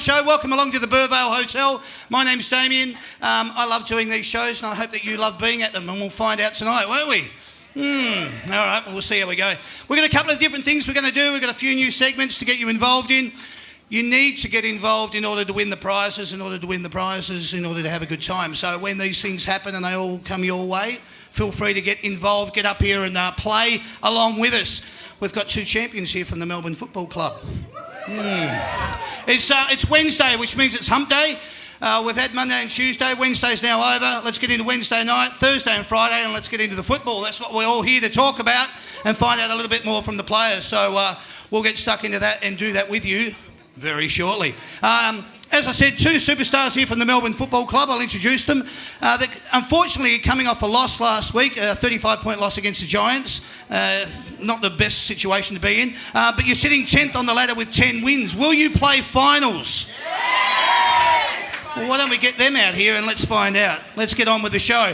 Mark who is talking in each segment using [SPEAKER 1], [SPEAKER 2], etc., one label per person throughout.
[SPEAKER 1] Show. Welcome along to the Burvale Hotel. My name's Damien. I love doing these shows, and I hope that you love being at them, and we'll find out tonight, won't we? All right, well, we'll see how we go. We've got a couple of different things we're going to do. We've got a few new segments to get you involved in. You need to get involved in order to win the prizes, in order to have a good time. So when these things happen and they all come your way, feel free to get involved, get up here and play along with us. We've got two champions here from the Melbourne Football Club. It's Wednesday, which means it's hump day. We've had Monday and Tuesday. Wednesday's now over. Let's get into Wednesday night, Thursday and Friday, and let's get into the football. That's what we're all here to talk about and find out a little bit more from the players. So we'll get stuck into that and do that with you very shortly. As I said, two superstars here from the Melbourne Football Club. I'll introduce them. Unfortunately, coming off a loss last week, a 35-point loss against the Giants. Not the best situation to be in. But you're sitting 10th on the ladder with 10 wins. Will you play finals? Well, why don't we get them out here and let's find out. Let's get on with the show.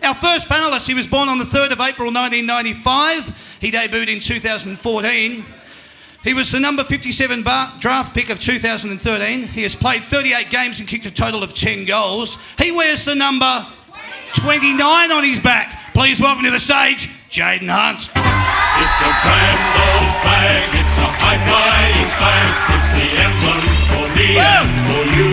[SPEAKER 1] Our first panellist, he was born on the 3rd of April 1995. He debuted in 2014. He was the number 57 draft pick of 2013. He has played 38 games and kicked a total of 10 goals. He wears the number 29 on his back. Please welcome to the stage, Jayden Hunt.
[SPEAKER 2] It's a grand old flag, it's a high-flying flag. It's the emblem for me and for you.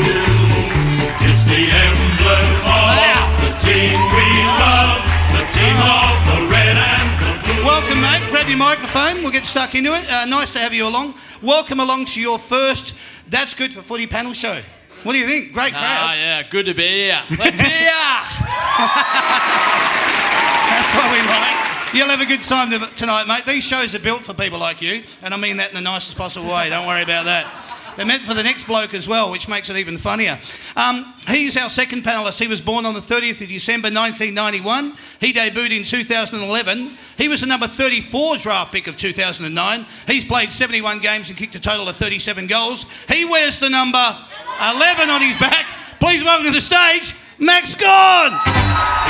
[SPEAKER 2] It's the emblem of the team we love, the team of the red and the blue.
[SPEAKER 1] Welcome, mate. Grab your microphone. We'll get stuck into it. Nice to have you along. Welcome along to your first That's Good for Footy panel show. What do you think? Great crowd.
[SPEAKER 3] Yeah, good to be here. Let's hear.
[SPEAKER 1] That's what we like. You'll have a good time tonight, mate. These shows are built for people like you, and I mean that in the nicest possible way. Don't worry about that. They're meant for the next bloke as well, which makes it even funnier. He's our second panellist. He was born on the 30th of December 1991. He debuted in 2011. He was the number 34 draft pick of 2009. He's played 71 games and kicked a total of 37 goals. He wears the number 11 on his back. Please welcome to the stage, Max Gawn.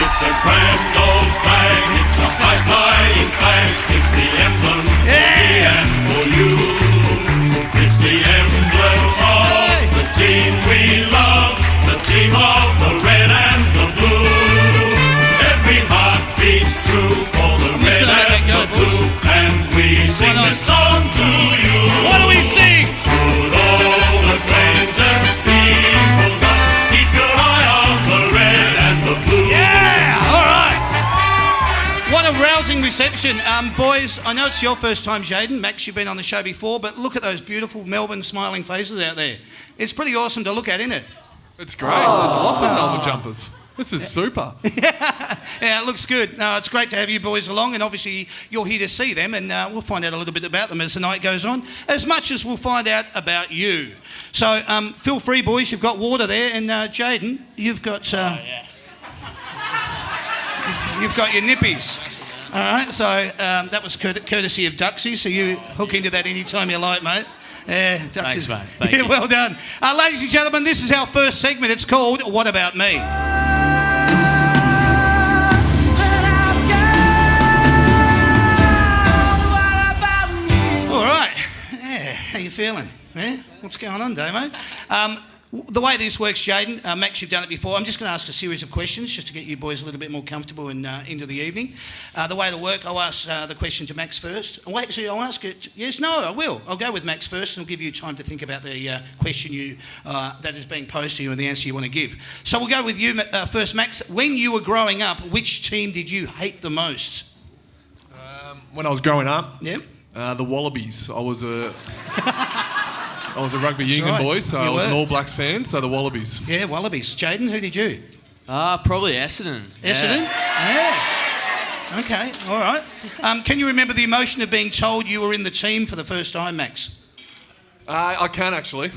[SPEAKER 2] It's a grand old flag, it's a high-flying flag. It's the emblem for me and for you. It's the emblem of the team we love, the team of the red and the blue. Every heart beats true for the red and the blue, and we sing this song to you.
[SPEAKER 1] What do we sing?
[SPEAKER 2] Should all acquaintance be forgot, keep your eye on the red and the blue.
[SPEAKER 1] Yeah, all right. What a rousing reception. Boys, I know it's your first time, Jayden. Max, you've been on the show before, but look at those beautiful Melbourne smiling faces out there. It's pretty awesome to look at, isn't it?
[SPEAKER 4] It's great. There's lots of Melbourne jumpers. This is super.
[SPEAKER 1] Yeah, it looks good. It's great to have you boys along, and obviously you're here to see them, and we'll find out a little bit about them as the night goes on, as much as we'll find out about you. So feel free, boys. You've got water there, and Jayden, you've got...
[SPEAKER 3] Yes.
[SPEAKER 1] You've got your nippies. All right, so that was courtesy of Duxie, so you hook into that anytime you like, mate.
[SPEAKER 3] Thanks, mate. Thank you.
[SPEAKER 1] Well done. Ladies and gentlemen, this is our first segment. It's called What About Me? All right. Yeah, how you feeling? Yeah? What's going on, Damo? The way this works, Jayden, Max, you've done it before. I'm just going to ask a series of questions just to get you boys a little bit more comfortable and into the evening. The way it'll work, I'll ask the question to Max first. Oh, wait, so I'll ask it. Yes, no, I will. I'll go with Max first and I'll give you time to think about the question that is being posed to you and the answer you want to give. So we'll go with you first, Max. When you were growing up, which team did you hate the most?
[SPEAKER 4] When I was growing up,
[SPEAKER 1] Yep.
[SPEAKER 4] The Wallabies. I was a rugby union boy, so I was an All Blacks fan, so the Wallabies.
[SPEAKER 1] Yeah, Wallabies. Jayden, who did you?
[SPEAKER 3] Probably Essendon.
[SPEAKER 1] Essendon? Yeah. Okay, all right. Can you remember the emotion of being told you were in the team for the first time, Max?
[SPEAKER 4] I can actually.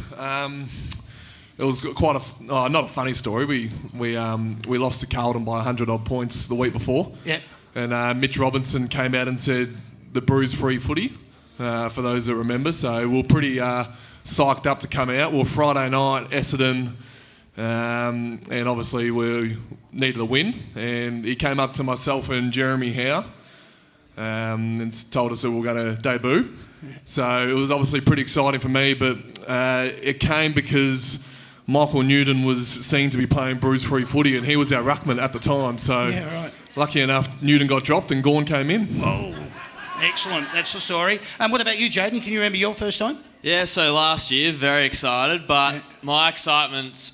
[SPEAKER 4] It was quite not a funny story. We lost to Carlton by 100 odd points the week before.
[SPEAKER 1] Yeah.
[SPEAKER 4] And Mitch Robinson came out and said the bruise-free footy, for those that remember. So we were pretty psyched up to come out. Well, Friday night, Essendon, and obviously we needed a win. And he came up to myself and Jeremy Howe and told us that we were going to debut. So it was obviously pretty exciting for me, but it came because Michael Newton was seen to be playing bruise-free footy, and he was our ruckman at the time. So lucky enough, Newton got dropped and Gawn came in.
[SPEAKER 1] Oh, excellent. That's the story. What about you, Jaden? Can you remember your first time?
[SPEAKER 3] Yeah, so last year, very excited, but my excitement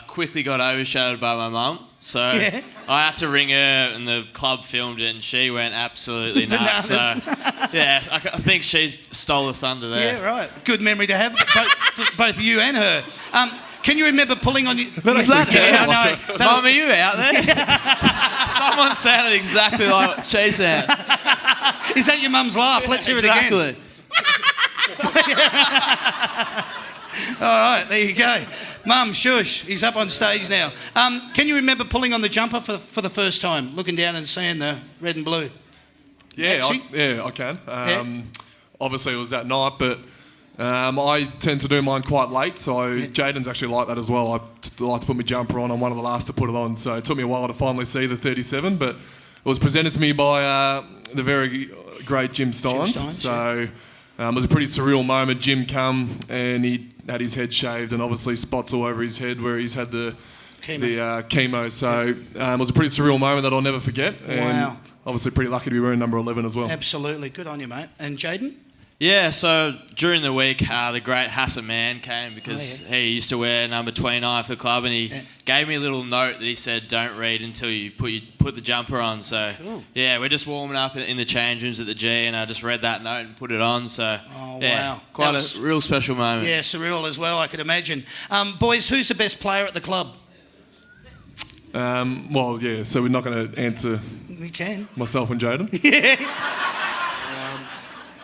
[SPEAKER 3] quickly got overshadowed by my mum. So I had to ring her, and the club filmed it, and she went absolutely nuts. So, yeah, I think she stole the thunder there.
[SPEAKER 1] Yeah, right. Good memory to have, both you and her. Can you remember pulling on your...
[SPEAKER 3] Mum, are you out there? Someone sounded exactly like what she sounded.
[SPEAKER 1] Is that your mum's laugh? Let's hear it again. All right, there you go. Mum, shush. He's up on stage now. Can you remember pulling on the jumper for the first time, looking down and seeing the red and blue?
[SPEAKER 4] Yeah, I can. Obviously, it was that night, but I tend to do mine quite late, so Jaden's actually like that as well. I like to put my jumper on. I'm one of the last to put it on, so it took me a while to finally see the 37, but it was presented to me by the very great Jim Steins. So it was a pretty surreal moment. Jim come and he had his head shaved and obviously spots all over his head where he's had the chemo. So it was a pretty surreal moment that I'll never forget. And obviously pretty lucky to be wearing number 11 as well.
[SPEAKER 1] Absolutely. Good on you, mate. And Jaden?
[SPEAKER 3] Yeah, so during the week, the great Hassan Mann came because he used to wear number 29 for the club, and he gave me a little note that he said, "Don't read until you put the jumper on." So yeah, we're just warming up in the change rooms at the G, and I just read that note and put it on. So quite a real special moment.
[SPEAKER 1] Yeah, surreal as well, I could imagine. Boys, who's the best player at the club?
[SPEAKER 4] So we're not going to answer.
[SPEAKER 1] We can.
[SPEAKER 4] Myself and Jaden.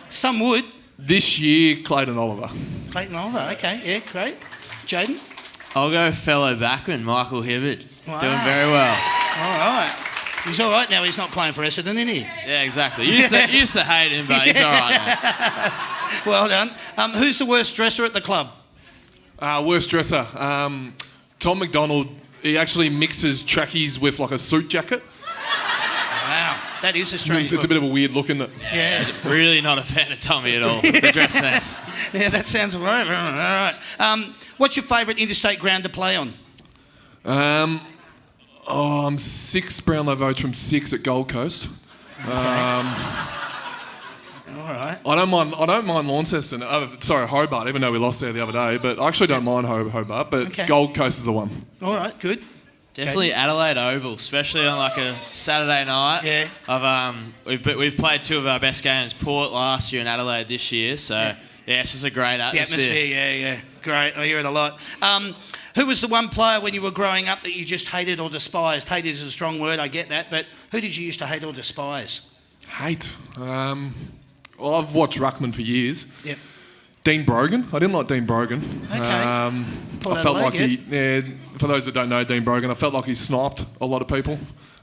[SPEAKER 1] Some would.
[SPEAKER 4] This year, Clayton Oliver.
[SPEAKER 1] Clayton Oliver, okay, yeah, great. Jaden?
[SPEAKER 3] I'll go fellow backman, Michael Hibbert. He's doing very well.
[SPEAKER 1] All right. He's all right now, he's not playing for Essendon, isn't he?
[SPEAKER 3] Yeah, exactly. Used to hate him, but he's all right now.
[SPEAKER 1] Well done. Who's the worst dresser at the club?
[SPEAKER 4] Worst dresser? Tom McDonald, he actually mixes trackies with like a suit jacket.
[SPEAKER 1] Wow, that is a strange
[SPEAKER 4] It's a bit of a weird look, isn't it?
[SPEAKER 3] Yeah. Really not a fan of Tommy at all, the dress sense.
[SPEAKER 1] Yeah, that sounds all right. All right. What's your favourite interstate ground to play on?
[SPEAKER 4] I'm 6 Brownlow votes from 6 at Gold Coast.
[SPEAKER 1] Okay. All right.
[SPEAKER 4] I don't mind Launceston. Hobart, even though we lost there the other day. But I actually don't mind Hobart. But Gold Coast is the one.
[SPEAKER 1] All right, good.
[SPEAKER 3] Definitely Adelaide Oval, especially on like a Saturday night.
[SPEAKER 1] Yeah.
[SPEAKER 3] We've played 2 of our best games, Port last year and Adelaide this year. So it's just a great atmosphere.
[SPEAKER 1] The atmosphere, yeah. Great. I hear it a lot. Who was the one player when you were growing up that you just hated or despised? Hated is a strong word, I get that, but who did you used to hate or despise?
[SPEAKER 4] Hate? Well, I've watched ruckman for years.
[SPEAKER 1] Yep.
[SPEAKER 4] Dean Brogan. I didn't like Dean Brogan.
[SPEAKER 1] Okay.
[SPEAKER 4] I felt like for those that don't know Dean Brogan, I felt like he sniped a lot of people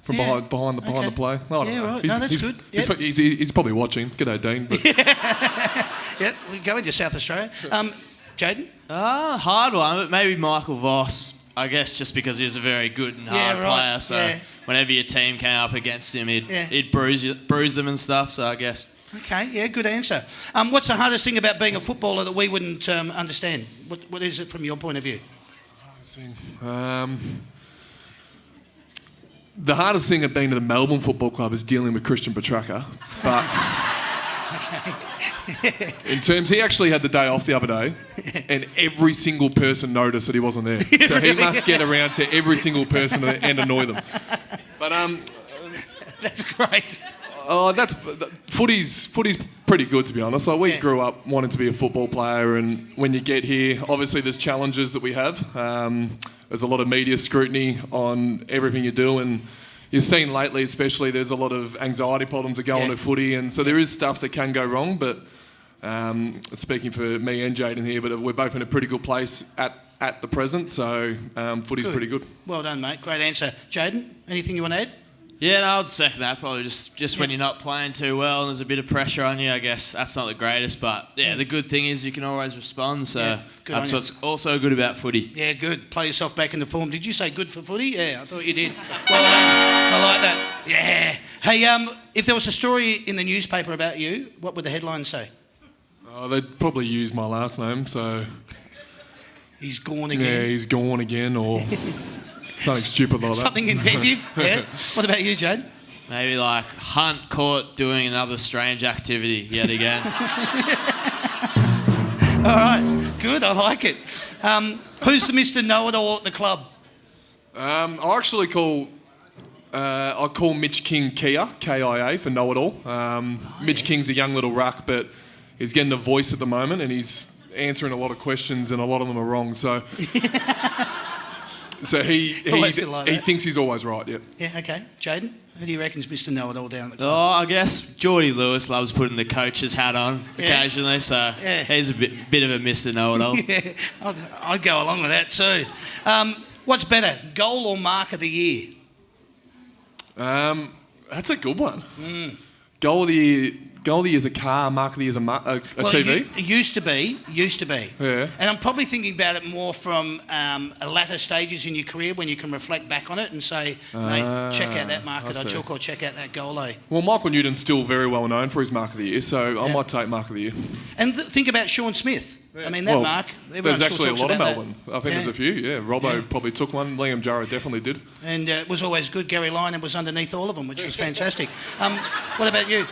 [SPEAKER 4] from behind the play.
[SPEAKER 1] Right. No, that's good. Yep.
[SPEAKER 4] He's probably watching. G'day, Dean. But
[SPEAKER 1] yeah, we go into South Australia. Jaden?
[SPEAKER 3] Hard one, but maybe Michael Voss. I guess just because he was a very good and hard player. So whenever your team came up against him, he'd bruise them and stuff. So I guess.
[SPEAKER 1] Okay, yeah, good answer. What's the hardest thing about being a footballer that we wouldn't understand? What is it from your point of view?
[SPEAKER 4] The hardest thing at being to the Melbourne Football Club is dealing with Christian Petrarca. But in terms, he actually had the day off the other day, and every single person noticed that he wasn't there. So he must get around to every single person and annoy them. But
[SPEAKER 1] that's great.
[SPEAKER 4] Footy's pretty good, to be honest. Like, we grew up wanting to be a football player, and when you get here, obviously there's challenges that we have. There's a lot of media scrutiny on everything you do, and you've seen lately, especially, there's a lot of anxiety problems that go on at footy, and so there is stuff that can go wrong. But speaking for me and Jaden here, but we're both in a pretty good place at the present. So footy's pretty good.
[SPEAKER 1] Well done, mate. Great answer, Jaden. Anything you want to add?
[SPEAKER 3] Yeah, no, I'd second that. Probably just when you're not playing too well and there's a bit of pressure on you, I guess that's not the greatest. But the good thing is you can always respond. So that's what's also good about footy. Yeah, good. Play yourself back into form. Did you say good for footy? Yeah, I thought you did. Well done. I like that. Yeah. Hey, if there was a story in the newspaper about you, what would the headline say?
[SPEAKER 4] Oh, they'd probably use my last name, so...
[SPEAKER 1] He's gone again.
[SPEAKER 4] Yeah, he's gone again, or something stupid like that.
[SPEAKER 1] Something inventive, yeah. What about you, Jade?
[SPEAKER 3] Maybe like Hunt caught doing another strange activity yet again.
[SPEAKER 1] All right, good, I like it. Who's the Mr. Know-It-All at the club?
[SPEAKER 4] I actually call Mitch King Kia, K-I-A, for know-it-all. Mitch King's a young little ruck, but he's getting a voice at the moment, and he's answering a lot of questions, and a lot of them are wrong. So, he thinks he's always right. Yeah.
[SPEAKER 1] Yeah. Okay. Jaden, who do you reckon's Mr. Know-It-All down at the club?
[SPEAKER 3] Oh, I guess Geordie Lewis loves putting the coach's hat on occasionally, so he's a bit of a Mr. Know-It-All.
[SPEAKER 1] Yeah, I'd go along with that too. What's better, goal or mark of the year?
[SPEAKER 4] That's a good one. Goal of the year is a car, mark of the year is a TV.
[SPEAKER 1] It used to be.
[SPEAKER 4] Yeah.
[SPEAKER 1] And I'm probably thinking about it more from latter stages in your career when you can reflect back on it and say, mate, check out that mark that I took, or check out that goal.
[SPEAKER 4] Well, Michael Newton's still very well known for his mark of the year, so I might take mark of the year.
[SPEAKER 1] And think about Sean Smith. I mean, that mark, everyone
[SPEAKER 4] there's actually a lot of
[SPEAKER 1] about
[SPEAKER 4] Melbourne. I think there's a few, Robbo probably took one. Liam Jarrett definitely did.
[SPEAKER 1] And it was always good. Gary Lyon was underneath all of them, which was fantastic. What about you?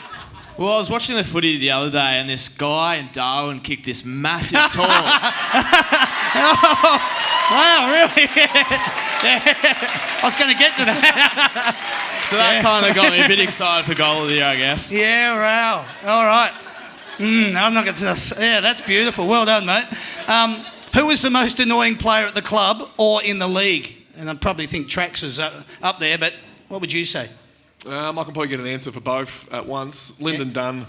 [SPEAKER 3] Well, I was watching the footy the other day, and this guy in Darwin kicked this massive tall.
[SPEAKER 1] Wow, really? I was going to get to that.
[SPEAKER 3] So that kind of got me a bit excited for goal of the year, I guess.
[SPEAKER 1] Yeah, wow. All right. I'm not going to... Yeah, that's beautiful. Well done, mate. Who was the most annoying player at the club or in the league? And I probably think Trax is up there, but what would you say?
[SPEAKER 4] I can probably get an answer for both at once. Lyndon Dunn,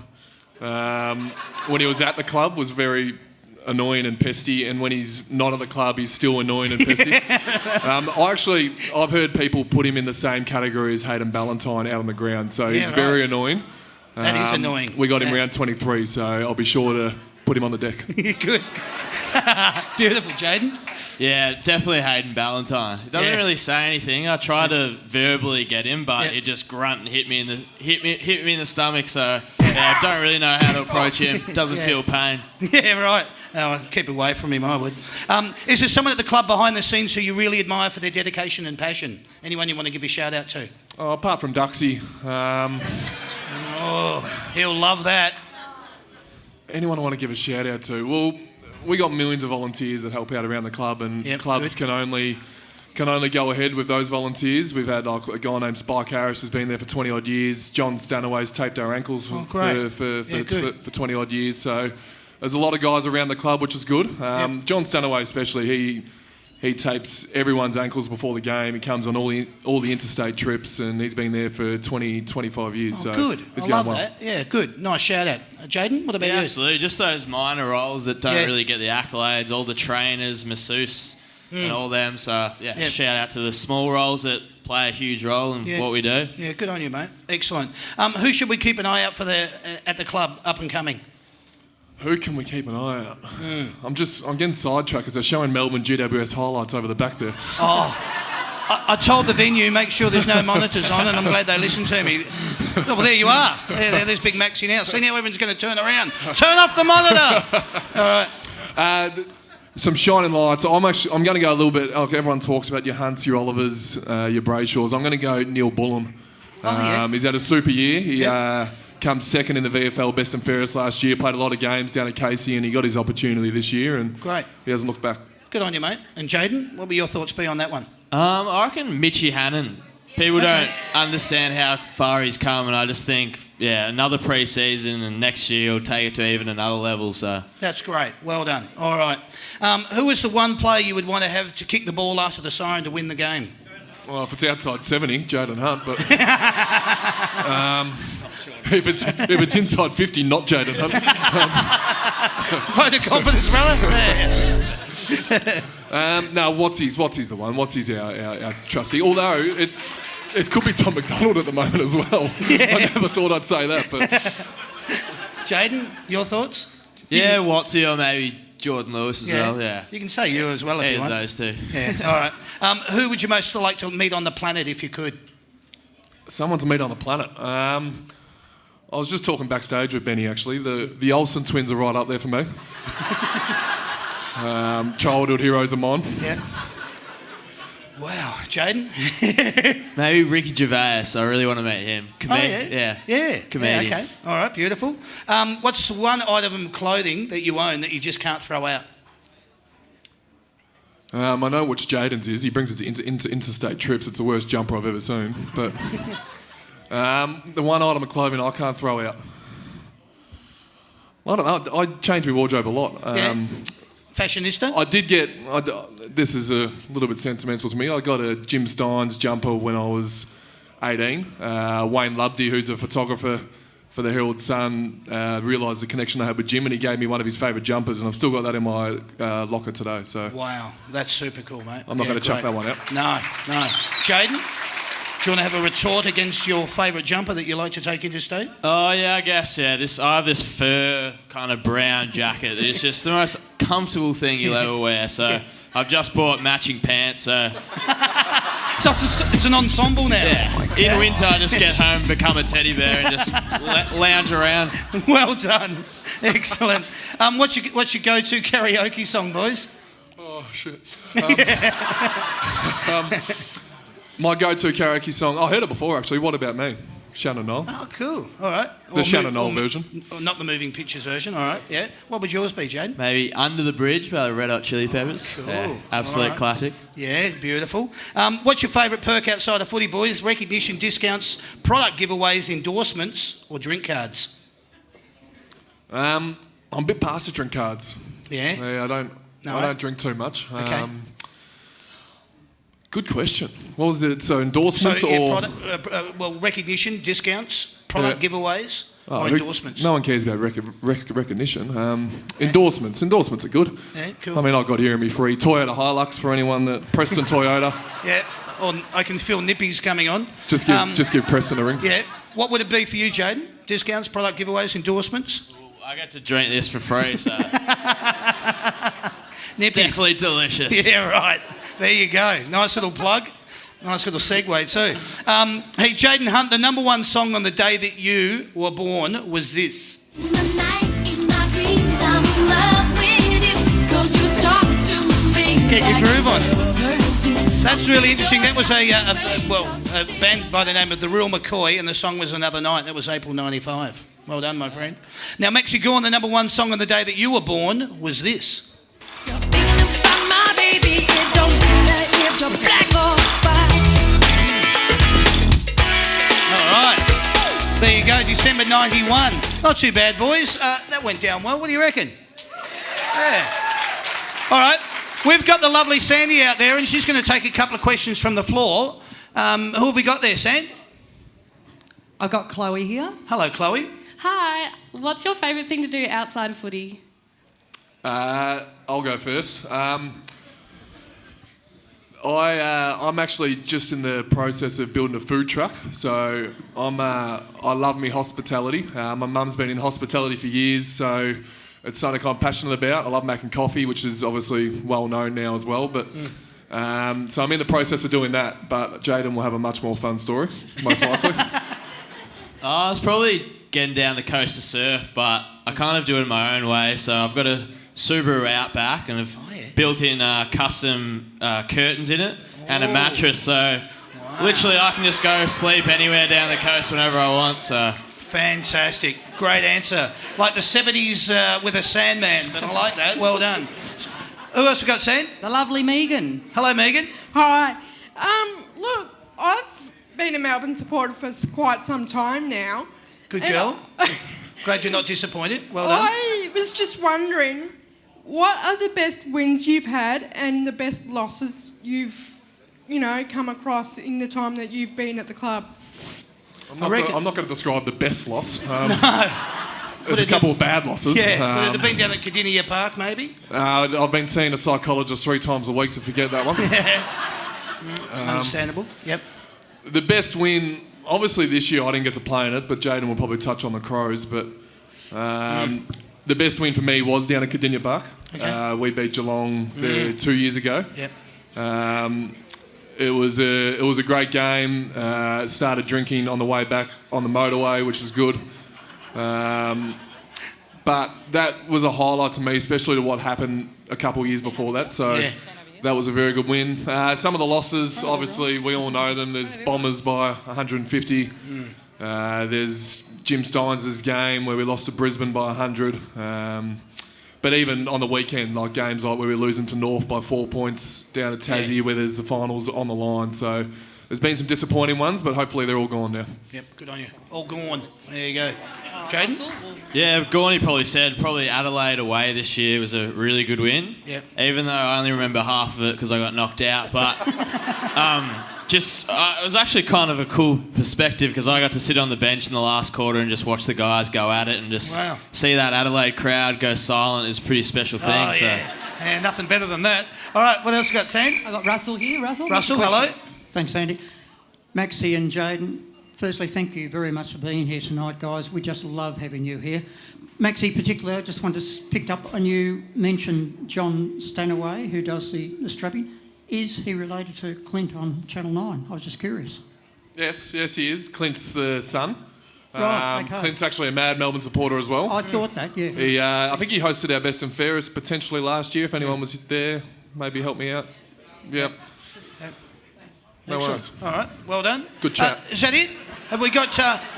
[SPEAKER 4] when he was at the club, was very annoying and pesty, and when he's not at the club, he's still annoying and pesty. I've heard people put him in the same category as Hayden Ballantyne out on the ground, so he's very annoying.
[SPEAKER 1] That is annoying.
[SPEAKER 4] We got him round 23, so I'll be sure to put him on the deck.
[SPEAKER 1] Good. Beautiful, Jaden.
[SPEAKER 3] Yeah, definitely Hayden Ballantyne. He doesn't really say anything. I try to verbally get him, but he just grunt and hit me in the stomach. So I don't really know how to approach him. Doesn't feel pain.
[SPEAKER 1] Yeah, right. No, keep away from him, I would. Is there someone at the club behind the scenes who you really admire for their dedication and passion? Anyone you want to give a shout out to?
[SPEAKER 4] Oh, apart from Duxie.
[SPEAKER 1] He'll love that.
[SPEAKER 4] Anyone I want to give a shout out to? Well, we got millions of volunteers that help out around the club, and clubs can only go ahead with those volunteers. We've had a guy named Spike Harris who's been there for 20 odd years. John Stanaway's taped our ankles for 20 odd years. So there's a lot of guys around the club, which is good. John Stanaway especially, he tapes everyone's ankles before the game. He comes on all the interstate trips, and he's been there for 25 years.
[SPEAKER 1] Oh, so good. I love that. Yeah, good. Nice shout out. Jaden, what about you?
[SPEAKER 3] Absolutely. Just those minor roles that don't really get the accolades, all the trainers, masseuses, and all them. So, shout out to the small roles that play a huge role in what we do.
[SPEAKER 1] Yeah, good on you, mate. Excellent. Who should we keep an eye out for at the club up and coming?
[SPEAKER 4] Who can we keep an eye out? I'm getting sidetracked because they're showing Melbourne GWS highlights over the back there.
[SPEAKER 1] Oh, I told the venue, make sure there's no monitors on, and I'm glad they listened to me. Oh, well, there you are. There's Big Maxi now. See, now everyone's going to turn around. Turn off the monitor! All right.
[SPEAKER 4] Some shining lights. I'm going to go a little bit... everyone talks about your Hunts, your Olivers, your Brayshaws. I'm going to go Neil Bullen. He's had a super year. He... come second in the VFL Best and Fairest last year, played a lot of games down at Casey, and he got his opportunity this year, and he hasn't looked back.
[SPEAKER 1] Good on you, mate. And Jaden, what would your thoughts be on that one?
[SPEAKER 3] I reckon Mitchy Hannon. People don't understand how far he's come, and I just think, another pre-season, and next year he'll take it to even another level. So
[SPEAKER 1] that's great. Well done. All right. Who was the one player you would want to have to kick the ball after the siren to win the game?
[SPEAKER 4] Well, if it's outside 70, Jaden Hunt, but... If it's inside 50, not Jaden Hunt.
[SPEAKER 1] Vote of confidence, brother.
[SPEAKER 4] No, Watsy's the one. Watsy's our trustee. Although it could be Tom McDonald at the moment as well. I never thought I'd say that, but...
[SPEAKER 1] Jaden, your thoughts?
[SPEAKER 3] Yeah, Watsy or maybe Jordan Lewis as well. Yeah,
[SPEAKER 1] you can say you as well if you want.
[SPEAKER 3] Those two.
[SPEAKER 1] Yeah. All right. Who would you most like to meet on the planet if you could?
[SPEAKER 4] Someone to meet on the planet. I was just talking backstage with Benny, actually. The Olsen twins are right up there for me. Childhood heroes of mine.
[SPEAKER 1] Yeah. Wow, Jaden?
[SPEAKER 3] Maybe Ricky Gervais. I really want to meet him.
[SPEAKER 1] Yeah.
[SPEAKER 3] Comedian.
[SPEAKER 1] Yeah, okay. All right, beautiful. What's one item of clothing that you own that you just can't throw out?
[SPEAKER 4] I know which Jaden's is. He brings it to interstate trips. It's the worst jumper I've ever seen. But the one item of clothing I can't throw out. I don't know. I change my wardrobe a lot.
[SPEAKER 1] Fashionista?
[SPEAKER 4] I did get... this is a little bit sentimental to me. I got a Jim Steins jumper when I was 18. Wayne Lubdy, who's a photographer for the Herald Sun, realised the connection I had with Jim, and he gave me one of his favourite jumpers, and I've still got that in my locker today. So
[SPEAKER 1] wow, that's super cool, mate.
[SPEAKER 4] I'm not going to chuck that one out.
[SPEAKER 1] No. Jaden, do you want to have a retort against your favourite jumper that you like to take interstate?
[SPEAKER 3] Oh yeah, I guess yeah. I have this fur kind of brown jacket that is just the most comfortable thing you'll ever wear. So I've just bought matching pants. So
[SPEAKER 1] it's an ensemble now.
[SPEAKER 3] Yeah. In winter, I just get home, become a teddy bear, and just lounge around.
[SPEAKER 1] Well done. Excellent. What's your go-to karaoke song, boys?
[SPEAKER 4] Oh shit. My go-to karaoke song. I heard it before actually. What About Me? Shannon Knoll.
[SPEAKER 1] Oh, cool. All right.
[SPEAKER 4] The Shannon Knoll version.
[SPEAKER 1] Not the Moving Pictures version. All right. Yeah. What would yours be, Jade?
[SPEAKER 3] Maybe Under the Bridge by the Red Hot Chili Peppers.
[SPEAKER 1] Cool.
[SPEAKER 3] Yeah, absolute classic.
[SPEAKER 1] Yeah, beautiful. What's your favourite perk outside of footy, boys? Recognition, discounts, product giveaways, endorsements, or drink cards?
[SPEAKER 4] I'm a bit past the drink cards.
[SPEAKER 1] Yeah.
[SPEAKER 4] I don't drink too much.
[SPEAKER 1] Okay.
[SPEAKER 4] Good question. What was it? So endorsements or...
[SPEAKER 1] recognition, discounts, product giveaways, or endorsements?
[SPEAKER 4] No one cares about recognition. Endorsements. Endorsements are good.
[SPEAKER 1] Yeah, cool.
[SPEAKER 4] I mean, I got here in me free Toyota Hilux for anyone that... Preston Toyota.
[SPEAKER 1] Yeah. Or I can feel nippies coming on.
[SPEAKER 4] Just give Preston a ring.
[SPEAKER 1] Yeah. What would it be for you, Jaden? Discounts, product giveaways, endorsements?
[SPEAKER 3] I get to drink this for free, so...
[SPEAKER 1] Nippies.
[SPEAKER 3] Definitely delicious.
[SPEAKER 1] Yeah, right. There you go. Nice little plug. Nice little segue too. Hey, Jaden Hunt, the number one song on the day that you were born was this. Get your groove on. That's really interesting. That was a band by the name of The Real McCoy, and the song was Another Night. That was April 95. Well done, my friend. Now, Maxi Gorn, the number one song on the day that you were born was this. There you go, December 91. Not too bad, boys. That went down well. What do you reckon? Yeah. All right. We've got the lovely Sandy out there, and she's going to take a couple of questions from the floor. Who have we got there, Sand?
[SPEAKER 5] I've got Chloe here.
[SPEAKER 1] Hello, Chloe.
[SPEAKER 6] Hi. What's your favourite thing to do outside of footy?
[SPEAKER 4] I'll go first. I'm actually just in the process of building a food truck, so I love me hospitality. My mum's been in hospitality for years, so it's something I'm passionate about. I love making coffee, which is obviously well known now as well. But so I'm in the process of doing that. But Jaden will have a much more fun story, most likely.
[SPEAKER 3] I was probably getting down the coast to surf, but I kind of do it in my own way. So I've got a Subaru Outback, and I've built in custom curtains in it and a mattress, so literally I can just go sleep anywhere down the coast whenever I want. So
[SPEAKER 1] fantastic, great answer. Like the 70s with a Sandman, but I like that. Well done. Who else we got, Sand?
[SPEAKER 5] The lovely Megan.
[SPEAKER 1] Hello, Megan.
[SPEAKER 7] Hi. Look, I've been a Melbourne supporter for quite some time now.
[SPEAKER 1] Good girl. Glad you're not disappointed. Well done.
[SPEAKER 7] I was just wondering, what are the best wins you've had and the best losses you've, come across in the time that you've been at the club?
[SPEAKER 4] I'm not going to describe the best loss.
[SPEAKER 1] No.
[SPEAKER 4] There's a couple of bad losses.
[SPEAKER 1] Yeah, would it have been down at Cardinia Park, maybe?
[SPEAKER 4] I've been seeing a psychologist 3 times a week to forget that one.
[SPEAKER 1] Understandable, yep.
[SPEAKER 4] The best win, obviously this year I didn't get to play in it, but Jaden will probably touch on the Crows, but the best win for me was down at Cardinia Park.
[SPEAKER 1] Okay.
[SPEAKER 4] We beat Geelong there 2 years ago.
[SPEAKER 1] Yep.
[SPEAKER 4] It was a great game. Started drinking on the way back on the motorway, which is good. But that was a highlight to me, especially to what happened a couple of years before that. So that was a very good win. Some of the losses, obviously, we all know them. There's Bombers by 150. There's Jim Steins' game where we lost to Brisbane by 100. But even on the weekend, like games like where we're losing to North by 4 points down at Tassie where there's the finals on the line. So there's been some disappointing ones, but hopefully they're all gone now.
[SPEAKER 1] Yep, good on you. All gone. There you go. Jaden?
[SPEAKER 3] Yeah, Gorney probably said Adelaide away this year was a really good win.
[SPEAKER 1] Yep.
[SPEAKER 3] Even though I only remember half of it because I got knocked out. But it was actually kind of a cool perspective because I got to sit on the bench in the last quarter and just watch the guys go at it and just see that Adelaide crowd go silent is a pretty special thing.
[SPEAKER 1] Oh,
[SPEAKER 3] so.
[SPEAKER 1] Yeah, nothing better than that. All right, what else you got, Sam?
[SPEAKER 5] I got Russell here. Russell,
[SPEAKER 1] hello.
[SPEAKER 5] Thanks, Andy. Maxie and Jaden, firstly, thank you very much for being here tonight, guys. We just love having you here. Maxie, particularly, I just wanted to pick up on you mentioned John Stanaway, who does the strapping. Is he related to Clint on Channel 9? I was just curious.
[SPEAKER 4] Yes, he is. Clint's the son.
[SPEAKER 5] Right, okay.
[SPEAKER 4] Clint's actually a mad Melbourne supporter as well.
[SPEAKER 5] I thought that, yeah.
[SPEAKER 4] I think he hosted our Best and Fairest potentially last year. If anyone was there, maybe help me out. Yep. No worries.
[SPEAKER 1] All right, well done.
[SPEAKER 4] Good chat.
[SPEAKER 1] Is that it? Have we got,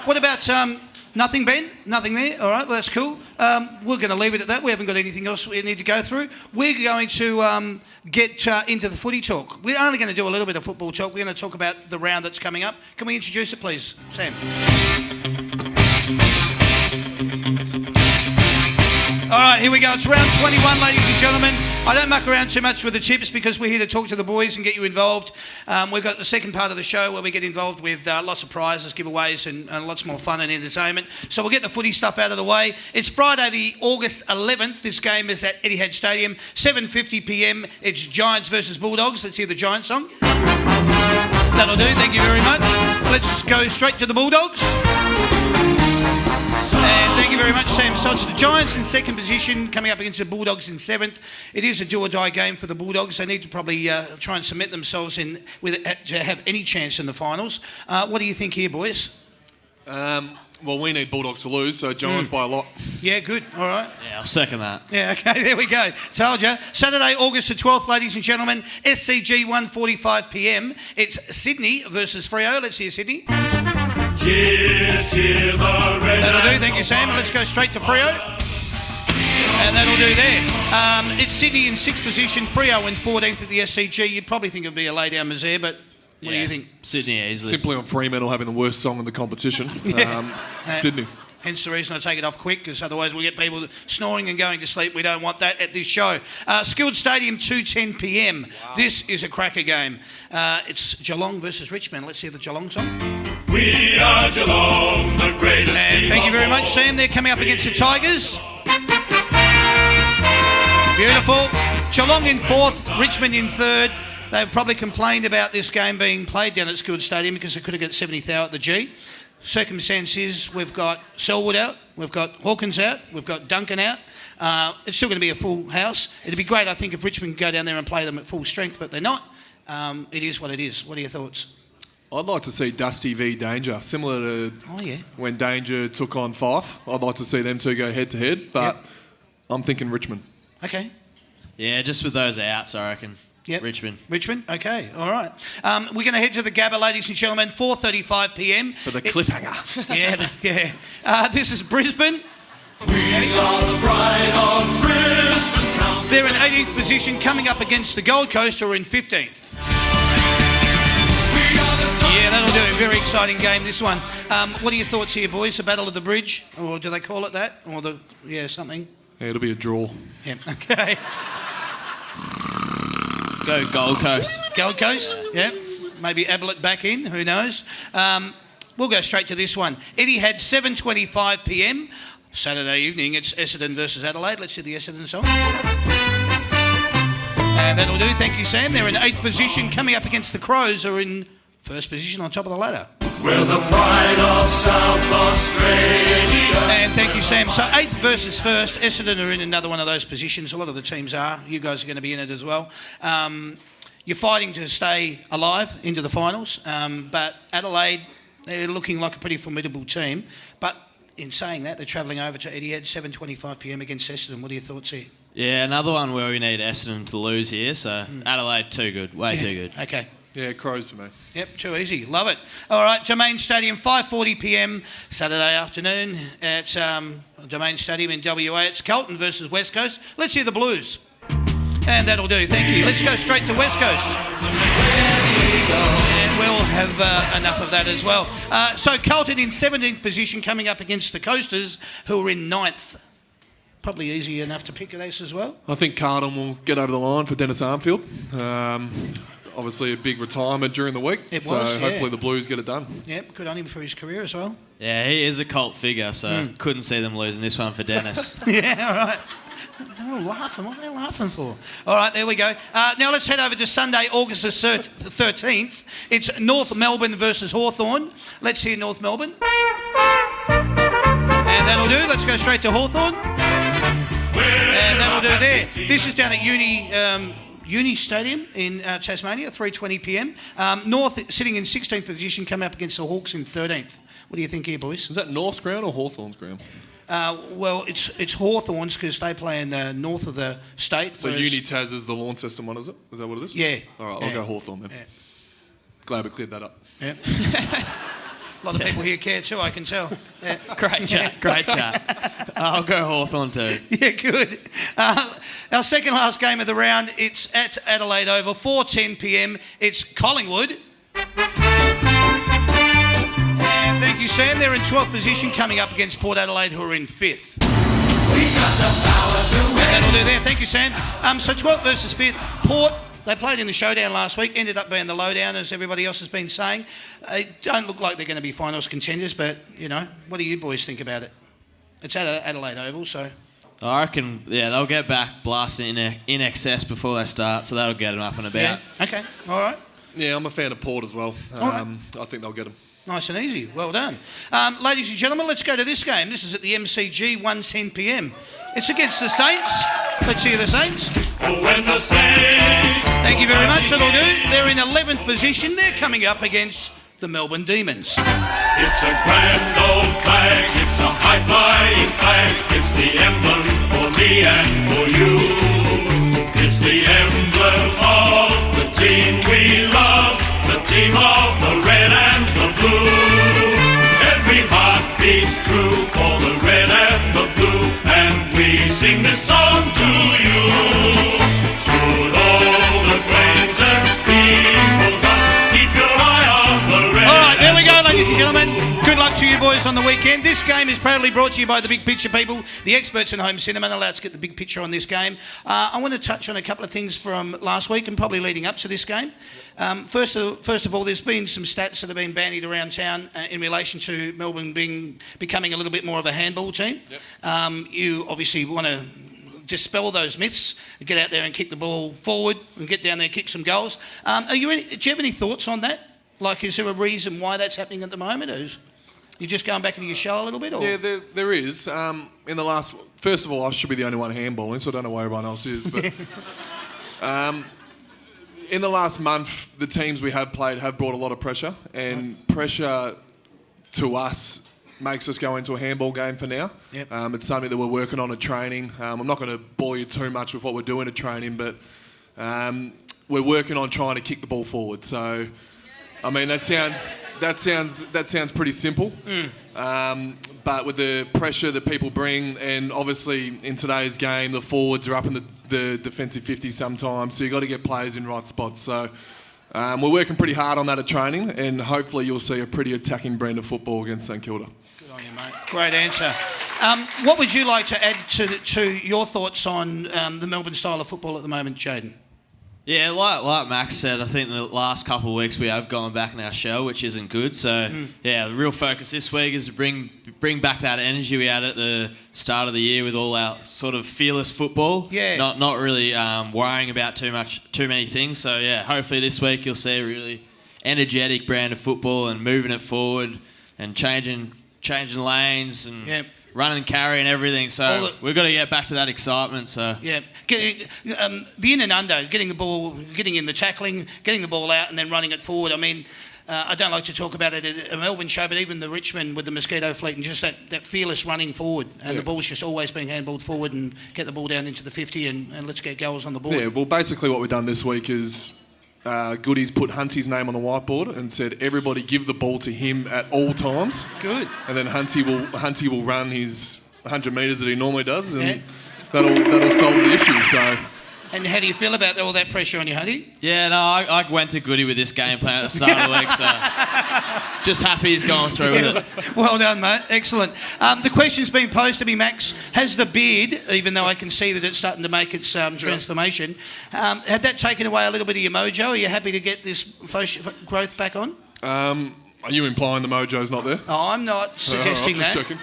[SPEAKER 1] what about nothing, Ben? Nothing there? All right, well, that's cool. We're going to leave it at that. We haven't got anything else we need to go through. We're going to get into the footy talk. We're only going to do a little bit of football talk. We're going to talk about the round that's coming up. Can we introduce it, please, Sam? All right, here we go. It's round 21, ladies and gentlemen. I don't muck around too much with the tips because we're here to talk to the boys and get you involved. We've got the second part of the show where we get involved with lots of prizes, giveaways and lots more fun and entertainment. So we'll get the footy stuff out of the way. It's Friday the August 11th. This game is at Etihad Stadium, 7:50pm. It's Giants versus Bulldogs. Let's hear the Giants song. That'll do. Thank you very much. Let's go straight to the Bulldogs. And thank you very much, Sam. So it's the Giants in second position coming up against the Bulldogs in seventh. It is a do-or-die game for the Bulldogs. They need to probably try and cement themselves in to have any chance in the finals. What do you think here, boys?
[SPEAKER 4] Well, we need Bulldogs to lose, so Giants by a lot.
[SPEAKER 1] Yeah, good. All right.
[SPEAKER 3] Yeah, I'll second that.
[SPEAKER 1] Yeah, okay, there we go. Told you. Saturday, August the 12th, ladies and gentlemen, SCG 1:45pm. It's Sydney versus Freo. Let's see you, Sydney.
[SPEAKER 2] Cheer, cheer the red.
[SPEAKER 1] That'll do. Thank you, Sam. Let's go straight to Freo. And that'll do there. It's Sydney in sixth position, Freo in 14th at the SCG. You'd probably think it would be a lay-down misère, but what do you think?
[SPEAKER 3] Sydney easily.
[SPEAKER 4] Simply on Fremantle having the worst song in the competition. Sydney.
[SPEAKER 1] Hence the reason I take it off quick, because otherwise we'll get people snoring and going to sleep. We don't want that at this show. Skilled Stadium, 2:10pm. Wow. This is a cracker game. It's Geelong versus Richmond. Let's hear the Geelong song.
[SPEAKER 2] We are Geelong, the greatest team.
[SPEAKER 1] Thank you very much, Sam. They're coming up against the Tigers. Beautiful. Geelong in fourth, Richmond in third. They've probably complained about this game being played down at Skilled Stadium because they could have got 70,000 at the G. Circumstance is we've got Selwood out, we've got Hawkins out, we've got Duncan out. It's still going to be a full house. It'd be great, I think, if Richmond could go down there and play them at full strength, but they're not. It is what it is. What are your thoughts?
[SPEAKER 4] I'd like to see Dusty v Danger, similar to when Danger took on Fife. I'd like to see them two go head-to-head, but I'm thinking Richmond.
[SPEAKER 1] Okay.
[SPEAKER 3] Yeah, just with those outs, I reckon.
[SPEAKER 1] Yep.
[SPEAKER 3] Richmond.
[SPEAKER 1] Okay, all right. We're going to head to the Gabba, ladies and gentlemen, 4:35pm.
[SPEAKER 4] For the cliffhanger.
[SPEAKER 1] This is Brisbane.
[SPEAKER 2] We are the pride of Brisbane town.
[SPEAKER 1] They're in 18th position, coming up against the Gold Coast, who are in 15th. Yeah, that'll do. A very exciting game, this one. What are your thoughts here, boys? The Battle of the Bridge? Or do they call it that? Or something?
[SPEAKER 4] Yeah, it'll be a draw.
[SPEAKER 1] Yeah, okay.
[SPEAKER 3] Go Gold Coast.
[SPEAKER 1] Gold Coast, yeah. Maybe Ablett back in, who knows. We'll go straight to this one. Etihad, 7:25pm. Saturday evening, it's Essendon versus Adelaide. Let's see the Essendon song. And that'll do. Thank you, Sam. They're in 8th position, coming up against the Crows, who are in 1st position on top of the ladder.
[SPEAKER 2] We're the pride of South Australia.
[SPEAKER 1] And thank you, Sam. So 8th versus 1st. Essendon are in another one of those positions. A lot of the teams are. You guys are going to be in it as well. You're fighting to stay alive into the finals. But Adelaide, they're looking like a pretty formidable team. But in saying that, they're travelling over to Etihad, 7:25 p.m. against Essendon. What are your thoughts here?
[SPEAKER 3] Yeah, another one where we need Essendon to lose here. So Adelaide, too good. Way too good.
[SPEAKER 1] Okay.
[SPEAKER 4] Yeah, Crows for me.
[SPEAKER 1] Yep, too easy. Love it. All right, Domain Stadium, 5:40 p.m. Saturday afternoon at Domain Stadium in WA. It's Carlton versus West Coast. Let's hear the Blues. And that'll do. Thank you. Let's go straight to West Coast. And we'll have enough of that as well. So Carlton in 17th position coming up against the Coasters, who are in 9th. Probably easy enough to pick this as well.
[SPEAKER 4] I think Carlton will get over the line for Dennis Armfield. Obviously a big retirement during the week.
[SPEAKER 1] It was,
[SPEAKER 4] so hopefully the Blues get it done.
[SPEAKER 1] Yep, good on him for his career as well.
[SPEAKER 3] Yeah, he is a cult figure, so couldn't see them losing this one for Dennis.
[SPEAKER 1] Yeah, all right. They're all laughing. What are they laughing for? All right, there we go. Now let's head over to Sunday, August the 13th. It's North Melbourne versus Hawthorn. Let's hear North Melbourne. And that'll do. Let's go straight to Hawthorn. And that'll do there. This is down at Uni Stadium in Tasmania, 3:20 p.m. North sitting in 16th position, come up against the Hawks in 13th. What do you think here, boys?
[SPEAKER 4] Is that North's ground or Hawthorn's ground?
[SPEAKER 1] Well, it's Hawthorns because they play in the north of the state.
[SPEAKER 4] So Uni-Tas is the Launceston one, is it? Is that what it is?
[SPEAKER 1] Yeah.
[SPEAKER 4] All right, I'll go Hawthorn then.
[SPEAKER 1] Yeah.
[SPEAKER 4] Glad we cleared that up.
[SPEAKER 1] Yeah. A lot of people here care too, I can tell. Yeah.
[SPEAKER 3] Great chat. I'll go Hawthorn too.
[SPEAKER 1] Yeah, good. Our second last game of the round, it's at Adelaide Oval, 4:10 p.m. It's Collingwood. And thank you, Sam. They're in 12th position, coming up against Port Adelaide, who are in 5th. And that'll do there. Thank you, Sam. So 12th versus 5th. Port, they played in the showdown last week, ended up being the lowdown, as everybody else has been saying. They don't look like they're going to be finals contenders, but, you know, what do you boys think about it? It's at Adelaide Oval, so...
[SPEAKER 3] I reckon, they'll get back blasting in excess before they start, so that'll get them up and about.
[SPEAKER 1] Yeah, okay, all right.
[SPEAKER 4] Yeah, I'm a fan of Port as well.
[SPEAKER 1] Right.
[SPEAKER 4] I think they'll get them.
[SPEAKER 1] Nice and easy, well done. Ladies and gentlemen, let's go to this game. This is at the MCG, 1:10 p.m. It's against the Saints. Let's hear the Saints.
[SPEAKER 2] Oh, when the Saints.
[SPEAKER 1] Thank you very much, that'll do. They're in 11th position. They're coming up against the Melbourne Demons.
[SPEAKER 2] It's a grand old flag, it's a high-flying flag, it's the emblem for me and for you. It's the emblem of the team we love, the team of the red and the blue. Every heart beats true for the red and the blue, and we sing this song to you. Should old acquaintance be forgot, keep your eye on the red.
[SPEAKER 1] All right, there we go, ladies and gentlemen. Good luck to you boys on the weekend. This game is proudly brought to you by the Big Picture people, the experts in home cinema. Now let's get the big picture on this game. I want to touch on a couple of things from last week and probably leading up to this game. First of all, there's been some stats that have been bandied around town in relation to Melbourne becoming a little bit more of a handball team. Yep. You obviously want to dispel those myths, get out there and kick the ball forward and get down there and kick some goals. Do you have any thoughts on that? Like, is there a reason why that's happening at the moment? Or you just going back into your shell a little bit? Or?
[SPEAKER 4] Yeah, there is. In the last... First of all, I should be the only one handballing, so I don't know where everyone else is. But in the last month, the teams we have played have brought a lot of pressure. And pressure to us makes us go into a handball game for now.
[SPEAKER 1] Yep.
[SPEAKER 4] It's something that we're working on at training. I'm not going to bore you too much with what we're doing at training, but we're working on trying to kick the ball forward. So... I mean, that sounds pretty simple, but with the pressure that people bring, and obviously in today's game, the forwards are up in the defensive 50 sometimes, so you've got to get players in right spots. So we're working pretty hard on that at training, and hopefully you'll see a pretty attacking brand of football against St Kilda.
[SPEAKER 1] Good on you, mate. Great answer. What would you like to add to your thoughts on the Melbourne style of football at the moment, Jaden?
[SPEAKER 3] Yeah, like Max said, I think the last couple of weeks we have gone back in our shell, which isn't good. So, the real focus this week is to bring back that energy we had at the start of the year with all our sort of fearless football. Yeah. Not really worrying about too many things. So, hopefully this week you'll see a really energetic brand of football and moving it forward and changing lanes and... Run and carry and everything, so we've got to get back to that excitement. So
[SPEAKER 1] the in and under, getting the ball, getting in the tackling, getting the ball out, and then running it forward. I mean, I don't like to talk about it at a Melbourne show, but even the Richmond with the Mosquito fleet and just that fearless running forward, and the ball's just always being handballed forward and get the ball down into the 50 and let's get goals on the board.
[SPEAKER 4] Yeah, well, basically what we've done this week is Goody's put Hunty's name on the whiteboard and said everybody give the ball to him at all times.
[SPEAKER 1] Good.
[SPEAKER 4] And then Hunty will run his 100 metres that he normally does, and that'll solve the issue. So.
[SPEAKER 1] And how do you feel about all that pressure on you, Hunty?
[SPEAKER 3] Yeah, no, I went to Goody with this game plan at the start of the week, so just happy he's going through with it.
[SPEAKER 1] Well done, mate. Excellent. The question's been posed to me, Max. Has the beard, even though I can see that it's starting to make its transformation, had that taken away a little bit of your mojo? Are you happy to get this growth back on?
[SPEAKER 4] Are you implying the mojo's not there?
[SPEAKER 1] Oh, I'm not suggesting
[SPEAKER 4] just
[SPEAKER 1] that.
[SPEAKER 4] checking.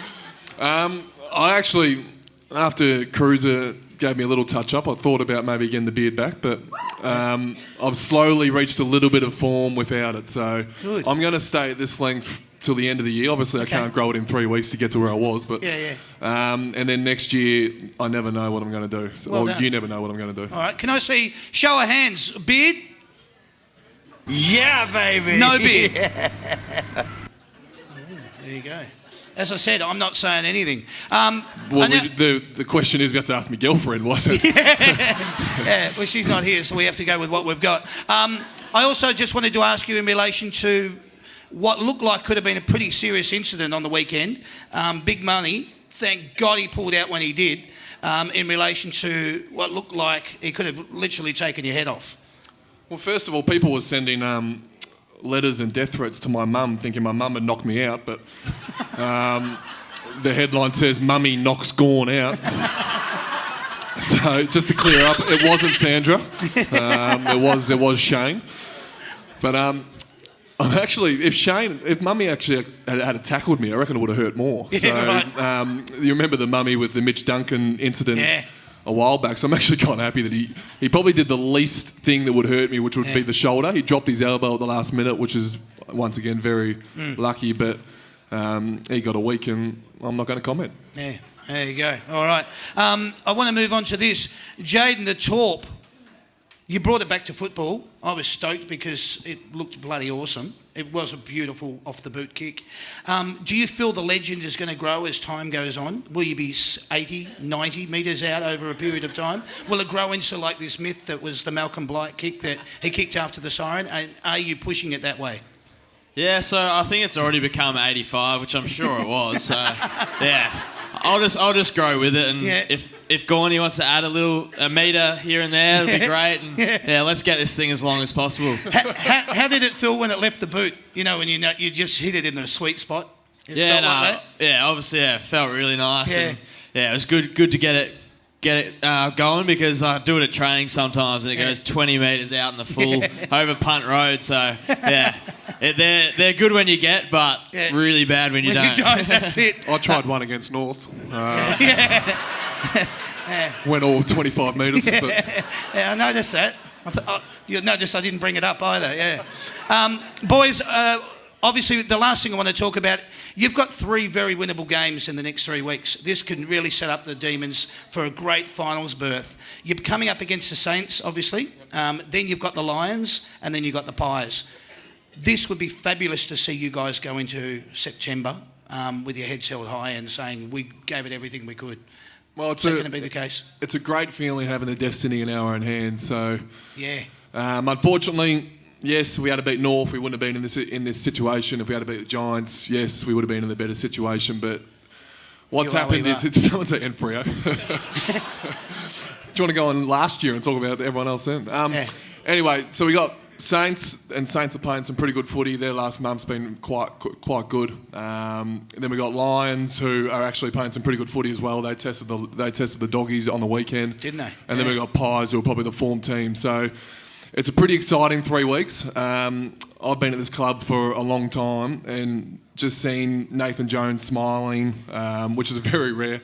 [SPEAKER 4] I actually, after Cruiser gave me a little touch-up, I thought about maybe getting the beard back, but I've slowly reached a little bit of form without it. So
[SPEAKER 1] Good.
[SPEAKER 4] I'm going to stay at this length till the end of the year. Obviously, I can't grow it in 3 weeks to get to where I was, but and then next year, I never know what I'm going to do. So,
[SPEAKER 1] Well done.
[SPEAKER 4] you never know what I'm going to do.
[SPEAKER 1] All right. Can I see show of hands? Beard?
[SPEAKER 8] Yeah, baby.
[SPEAKER 1] No beard. There you go. As I said, I'm not saying anything.
[SPEAKER 4] Well, the question is, we have to ask my girlfriend what.
[SPEAKER 1] Yeah, well, she's not here, so we have to go with what we've got. I also just wanted to ask you in relation to what looked like could have been a pretty serious incident on the weekend. Big money. Thank God he pulled out when he did. In relation to what looked like he could have literally taken your head off.
[SPEAKER 4] Well, first of all, people were sending letters and death threats to my mum, thinking my mum had knocked me out, but the headline says "Mummy knocks Gorn out." So just to clear up, it wasn't Sandra. It was Shane. But I'm actually, if Mummy actually had tackled me, I reckon it would have hurt more.
[SPEAKER 1] Yeah,
[SPEAKER 4] so
[SPEAKER 1] right.
[SPEAKER 4] You remember the Mummy with the Mitch Duncan incident?
[SPEAKER 1] Yeah.
[SPEAKER 4] A while back, so I'm actually kind of happy that he probably did the least thing that would hurt me, which would be the shoulder. He dropped his elbow at the last minute, which is once again very lucky, but he got a week and I'm not going to comment.
[SPEAKER 1] Yeah, there you go. All right. I want to move on to this. Jaden the Torp, you brought it back to football. I was stoked because it looked bloody awesome. It was a beautiful off-the-boot kick. Do you feel the legend is going to grow as time goes on? Will you be 80, 90 metres out over a period of time? Will it grow into like this myth that was the Malcolm Blight kick that he kicked after the siren? And are you pushing it that way?
[SPEAKER 3] Yeah, so I think it's already become 85, which I'm sure it was. So yeah, I'll just grow with it, and if Gorney wants to add a metre here and there, it'll be great. And yeah, let's get this thing as long as possible.
[SPEAKER 1] How did it feel when it left the boot? You know, when you just hit it in the sweet spot.
[SPEAKER 3] Obviously, it felt really nice.
[SPEAKER 1] Yeah.
[SPEAKER 3] And, it was good to get it going, because I do it at training sometimes and it goes 20 metres out in the full over punt road. So yeah, they're good when you get, but really bad when you don't.
[SPEAKER 1] That's it.
[SPEAKER 4] I tried one against North. Went all 25 metres. But
[SPEAKER 1] Yeah, I noticed that. You noticed I didn't bring it up either, yeah. Boys, obviously the last thing I want to talk about, you've got 3 very winnable games in the next 3 weeks. This can really set up the Demons for a great finals berth. You're coming up against the Saints, obviously. Then you've got the Lions, and then you've got the Pies. This would be fabulous to see you guys go into September with your heads held high and saying we gave it everything we could.
[SPEAKER 4] well,
[SPEAKER 1] Is that going to be the case?
[SPEAKER 4] it's a great feeling having the destiny in our own hands. So
[SPEAKER 1] Yeah.
[SPEAKER 4] unfortunately, yes, we had to beat North. We wouldn't have been in this situation. If we had to beat the Giants, yes, we would have been in a better situation. But what's
[SPEAKER 1] You are
[SPEAKER 4] happened
[SPEAKER 1] where
[SPEAKER 4] is
[SPEAKER 1] you
[SPEAKER 4] it's someone's at Frio. Do you want to go on last year and talk about everyone else then? Anyway, so we got Saints, and Saints are playing some pretty good footy. Their last month's been quite good. And then we got Lions, who are actually playing some pretty good footy as well. They tested the doggies on the weekend,
[SPEAKER 1] Didn't they?
[SPEAKER 4] And then we got Pies, who are probably the form team. So it's a pretty exciting 3 weeks. I've been at this club for a long time, and just seeing Nathan Jones smiling, which is very rare.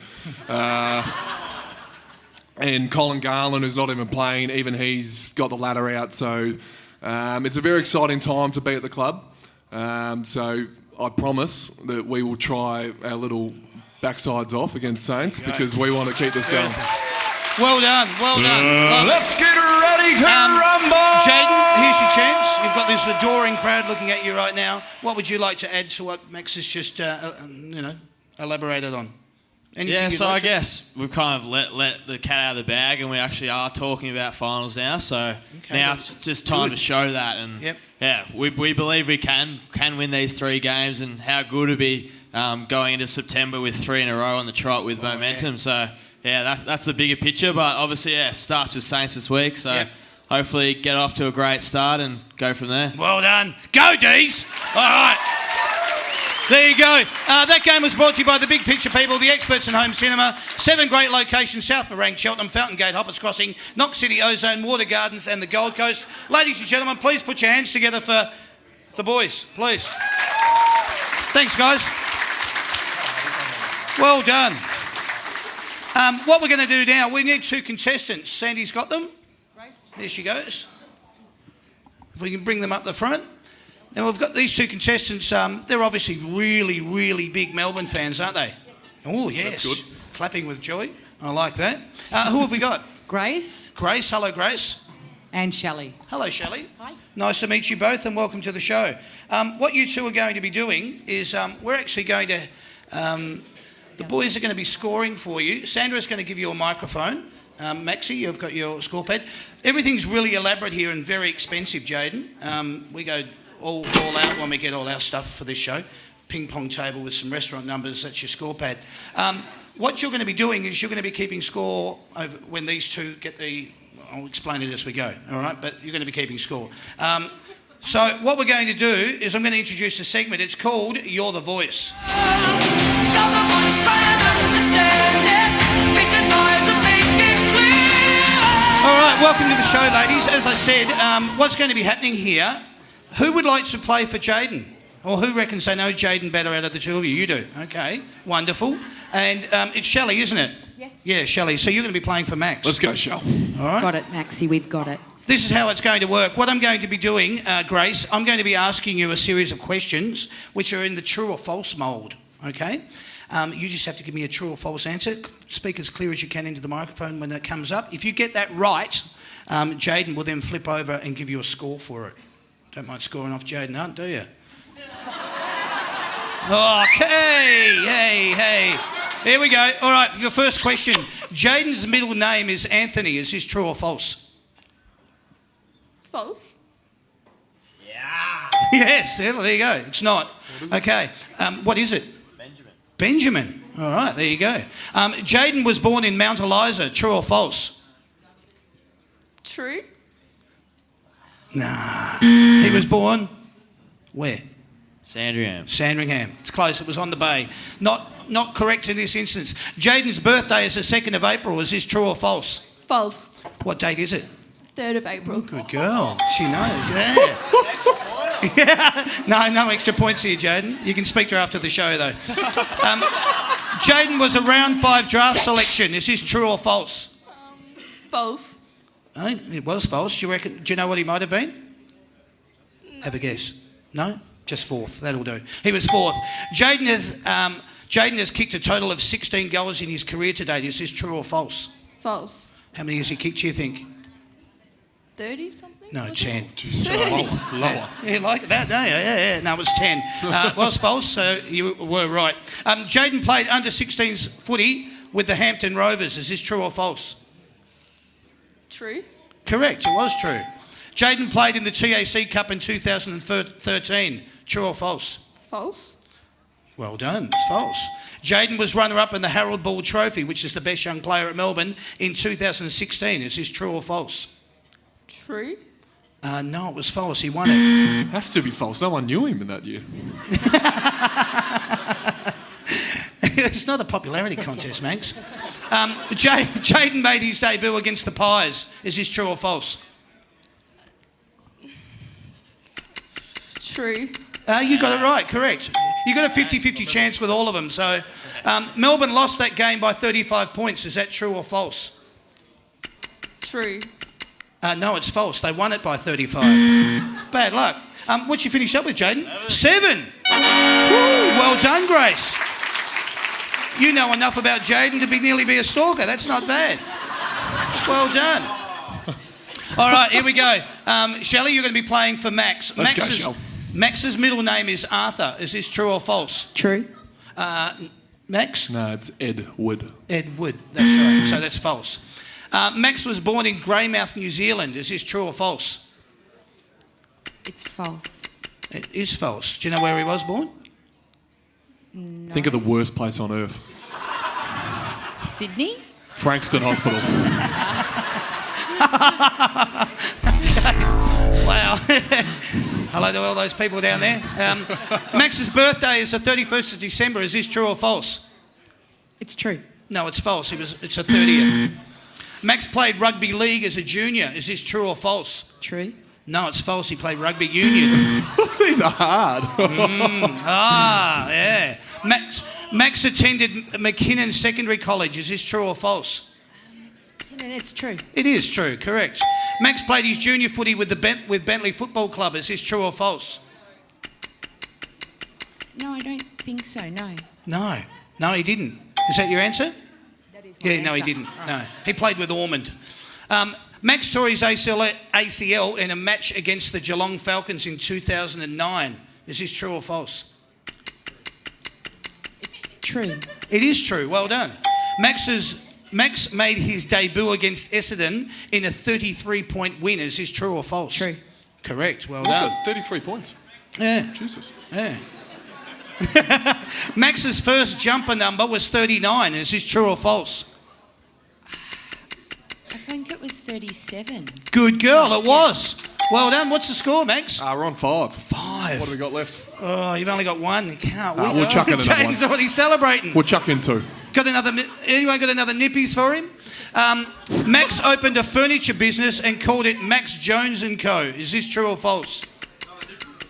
[SPEAKER 4] And Colin Garland, who's not even playing, even he's got the ladder out. So it's a very exciting time to be at the club. So I promise that we will try our little backsides off against Saints, because we want to keep this going.
[SPEAKER 1] Well done.
[SPEAKER 2] Let's get ready to rumble!
[SPEAKER 1] Jaden, here's your chance. You've got this adoring crowd looking at you right now. What would you like to add to what Max has just, elaborated on? Anything
[SPEAKER 3] Yeah,
[SPEAKER 1] you'd
[SPEAKER 3] so
[SPEAKER 1] like
[SPEAKER 3] I
[SPEAKER 1] to-
[SPEAKER 3] guess we've kind of let the cat out of the bag, and we actually are talking about finals now. So now it's just time to show that, and we believe we can win these 3 games, and how good it'd be going into September with 3 in a row on the trot with momentum. So that's the bigger picture. But obviously, starts with Saints this week. So hopefully get off to a great start and go from there.
[SPEAKER 1] Well done. Go, D's. All right. There you go. That game was brought to you by the Big Picture people, the experts in home cinema. 7 great locations: South Morang, Cheltenham, Fountain Gate, Hoppers Crossing, Knox City, Ozone, Water Gardens and the Gold Coast. Ladies and gentlemen, please put your hands together for the boys, please. Thanks, guys. Well done. What we're going to do now, we need 2 contestants. Sandy's got them. There she goes. If we can bring them up the front. Now, we've got these 2 contestants. They're obviously really, really big Melbourne fans, aren't they? Oh, yes.
[SPEAKER 4] That's good.
[SPEAKER 1] Clapping with joy. I like that. Who have we got?
[SPEAKER 8] Grace
[SPEAKER 1] Grace. Hello, Grace.
[SPEAKER 8] and Shelley.
[SPEAKER 1] Hello, Shelley.
[SPEAKER 8] Hi.
[SPEAKER 1] Nice to meet you both and welcome to the show. What you 2 are going to be doing is we're actually going to... the boys are going to be scoring for you. Sandra's going to give you a microphone. Maxie, you've got your score pad. Everything's really elaborate here and very expensive, Jaden. We go... all out when we get all our stuff for this show. Ping pong table with some restaurant numbers, that's your score pad. What you're going to be doing is you're going to be keeping score over when these 2 get the... I'll explain it as we go, all right? But you're going to be keeping score. So what we're going to do is I'm going to introduce a segment. It's called You're the Voice. All right, welcome to the show, ladies. As I said, what's going to be happening here... Who would like to play for Jaden? Or who reckons they know Jaden better out of the 2 of you? You do. Okay, wonderful. And it's Shelley, isn't it?
[SPEAKER 8] Yes.
[SPEAKER 1] Yeah, Shelley. So you're going to be playing for Max.
[SPEAKER 4] Let's go, Shell.
[SPEAKER 1] All right.
[SPEAKER 8] Got it, Maxie, we've got it.
[SPEAKER 1] This is how it's going to work. What I'm going to be doing, Grace, I'm going to be asking you a series of questions which are in the true or false mould, okay? You just have to give me a true or false answer. Speak as clear as you can into the microphone when it comes up. If you get that right, Jaden will then flip over and give you a score for it. Don't mind scoring off Jaden Hunt, do you? Okay, hey. Here we go. All right, your first question. Jaden's middle name is Anthony. Is this true or false?
[SPEAKER 6] False.
[SPEAKER 1] Yes, yeah, well, there you go. It's not. Okay, what is it? Benjamin. All right, there you go. Jaden was born in Mount Eliza. True or false?
[SPEAKER 6] True.
[SPEAKER 1] Nah. He was born where?
[SPEAKER 3] Sandringham.
[SPEAKER 1] It's close. It was on the bay. Not correct in this instance. Jaden's birthday is the 2nd of April. Is this true or false?
[SPEAKER 6] False.
[SPEAKER 1] What date is it?
[SPEAKER 6] 3rd of April.
[SPEAKER 1] Good girl. She knows. Yeah. No extra points here, Jaden. You can speak to her after the show, though. Jaden was a round 5 draft selection. Is this true or false?
[SPEAKER 6] False.
[SPEAKER 1] Oh, it was false. You reckon? Do you know what he might have been? No. Have a guess. No? Just 4th. That'll do. He was 4th. Jaden has kicked a total of 16 goals in his career to date. Is this true or false?
[SPEAKER 6] False.
[SPEAKER 1] How many has he kicked, do you think?
[SPEAKER 6] 30 something?
[SPEAKER 1] No, 10.
[SPEAKER 4] Lower.
[SPEAKER 1] Yeah, like that, don't you? Yeah. No, it was 10. It was false, so you were right. Jaden played under 16s footy with the Hampton Rovers. Is this true or false?
[SPEAKER 6] True.
[SPEAKER 1] Correct, it was true. Jaden played in the TAC Cup in 2013. True or false?
[SPEAKER 6] False.
[SPEAKER 1] Well done, it's false. Jaden was runner-up in the Harold Ball Trophy, which is the best young player at Melbourne, in 2016. Is this true or false?
[SPEAKER 6] True.
[SPEAKER 1] No, it was false. He won it.
[SPEAKER 4] Has to be false. No one knew him in that year.
[SPEAKER 1] It's not a popularity contest, Max. Jaden made his debut against the Pies. Is this true or false?
[SPEAKER 6] True.
[SPEAKER 1] You got it right, correct. You got a 50-50 chance with all of them. So Melbourne lost that game by 35 points. Is that true or false?
[SPEAKER 6] True.
[SPEAKER 1] No, it's false. They won it by 35. Bad luck. What'd you finish up with, Jaden? 7. Well done, Grace. You know enough about Jaden to nearly be a stalker. That's not bad. Well done. All right, here we go. Shelley, you're going to be playing for Max.
[SPEAKER 4] Let's go, Shell.
[SPEAKER 1] Max's middle name is Arthur. Is this true or false?
[SPEAKER 8] True.
[SPEAKER 1] Max?
[SPEAKER 4] No, it's Ed Wood.
[SPEAKER 1] Ed Wood. That's right. So that's false. Max was born in Greymouth, New Zealand. Is this true or false?
[SPEAKER 8] It's false.
[SPEAKER 1] It is false. Do you know where he was born?
[SPEAKER 8] No.
[SPEAKER 4] Think of the worst place on earth.
[SPEAKER 8] Sydney?
[SPEAKER 4] Frankston Hospital.
[SPEAKER 1] Wow. Hello to all those people down there. Max's birthday is the 31st of December. Is this true or false?
[SPEAKER 8] It's true.
[SPEAKER 1] No, it's false. It's the 30th. Max played rugby league as a junior. Is this true or false?
[SPEAKER 8] True.
[SPEAKER 1] No, it's false. He played rugby union.
[SPEAKER 4] These are hard.
[SPEAKER 1] Yeah. Max attended McKinnon Secondary College. Is this true or false?
[SPEAKER 8] It's true.
[SPEAKER 1] It is true, correct. Max played his junior footy with Bentley Football Club. Is this true or false?
[SPEAKER 8] No, I don't think so, no.
[SPEAKER 1] No, he didn't. Is that your answer?
[SPEAKER 8] That is my
[SPEAKER 1] Yeah, no, he
[SPEAKER 8] answer.
[SPEAKER 1] didn't. No, he played with Ormond. Max tore his ACL in a match against the Geelong Falcons in 2009. Is this true or false?
[SPEAKER 8] It's true.
[SPEAKER 1] It is true. Well done. Max made his debut against Essendon in a 33-point win. Is this true or false?
[SPEAKER 8] True.
[SPEAKER 1] Correct. Well
[SPEAKER 4] He's
[SPEAKER 1] done.
[SPEAKER 4] got 33 points.
[SPEAKER 1] Yeah.
[SPEAKER 4] Jesus.
[SPEAKER 1] Yeah. Max's first jumper number was 39. Is this true or false?
[SPEAKER 8] I think it was 37.
[SPEAKER 1] Good girl, it was. Well done. What's the score, Max?
[SPEAKER 4] We're on 5.
[SPEAKER 1] 5.
[SPEAKER 4] What have we got left?
[SPEAKER 1] Oh, you've only got 1. You can't win.
[SPEAKER 4] We'll chuck in another one.
[SPEAKER 1] James already celebrating.
[SPEAKER 4] We'll chuck in 2.
[SPEAKER 1] Anyone got another nippies for him? Max opened a furniture business and called it Max Jones & Co. Is this true or false?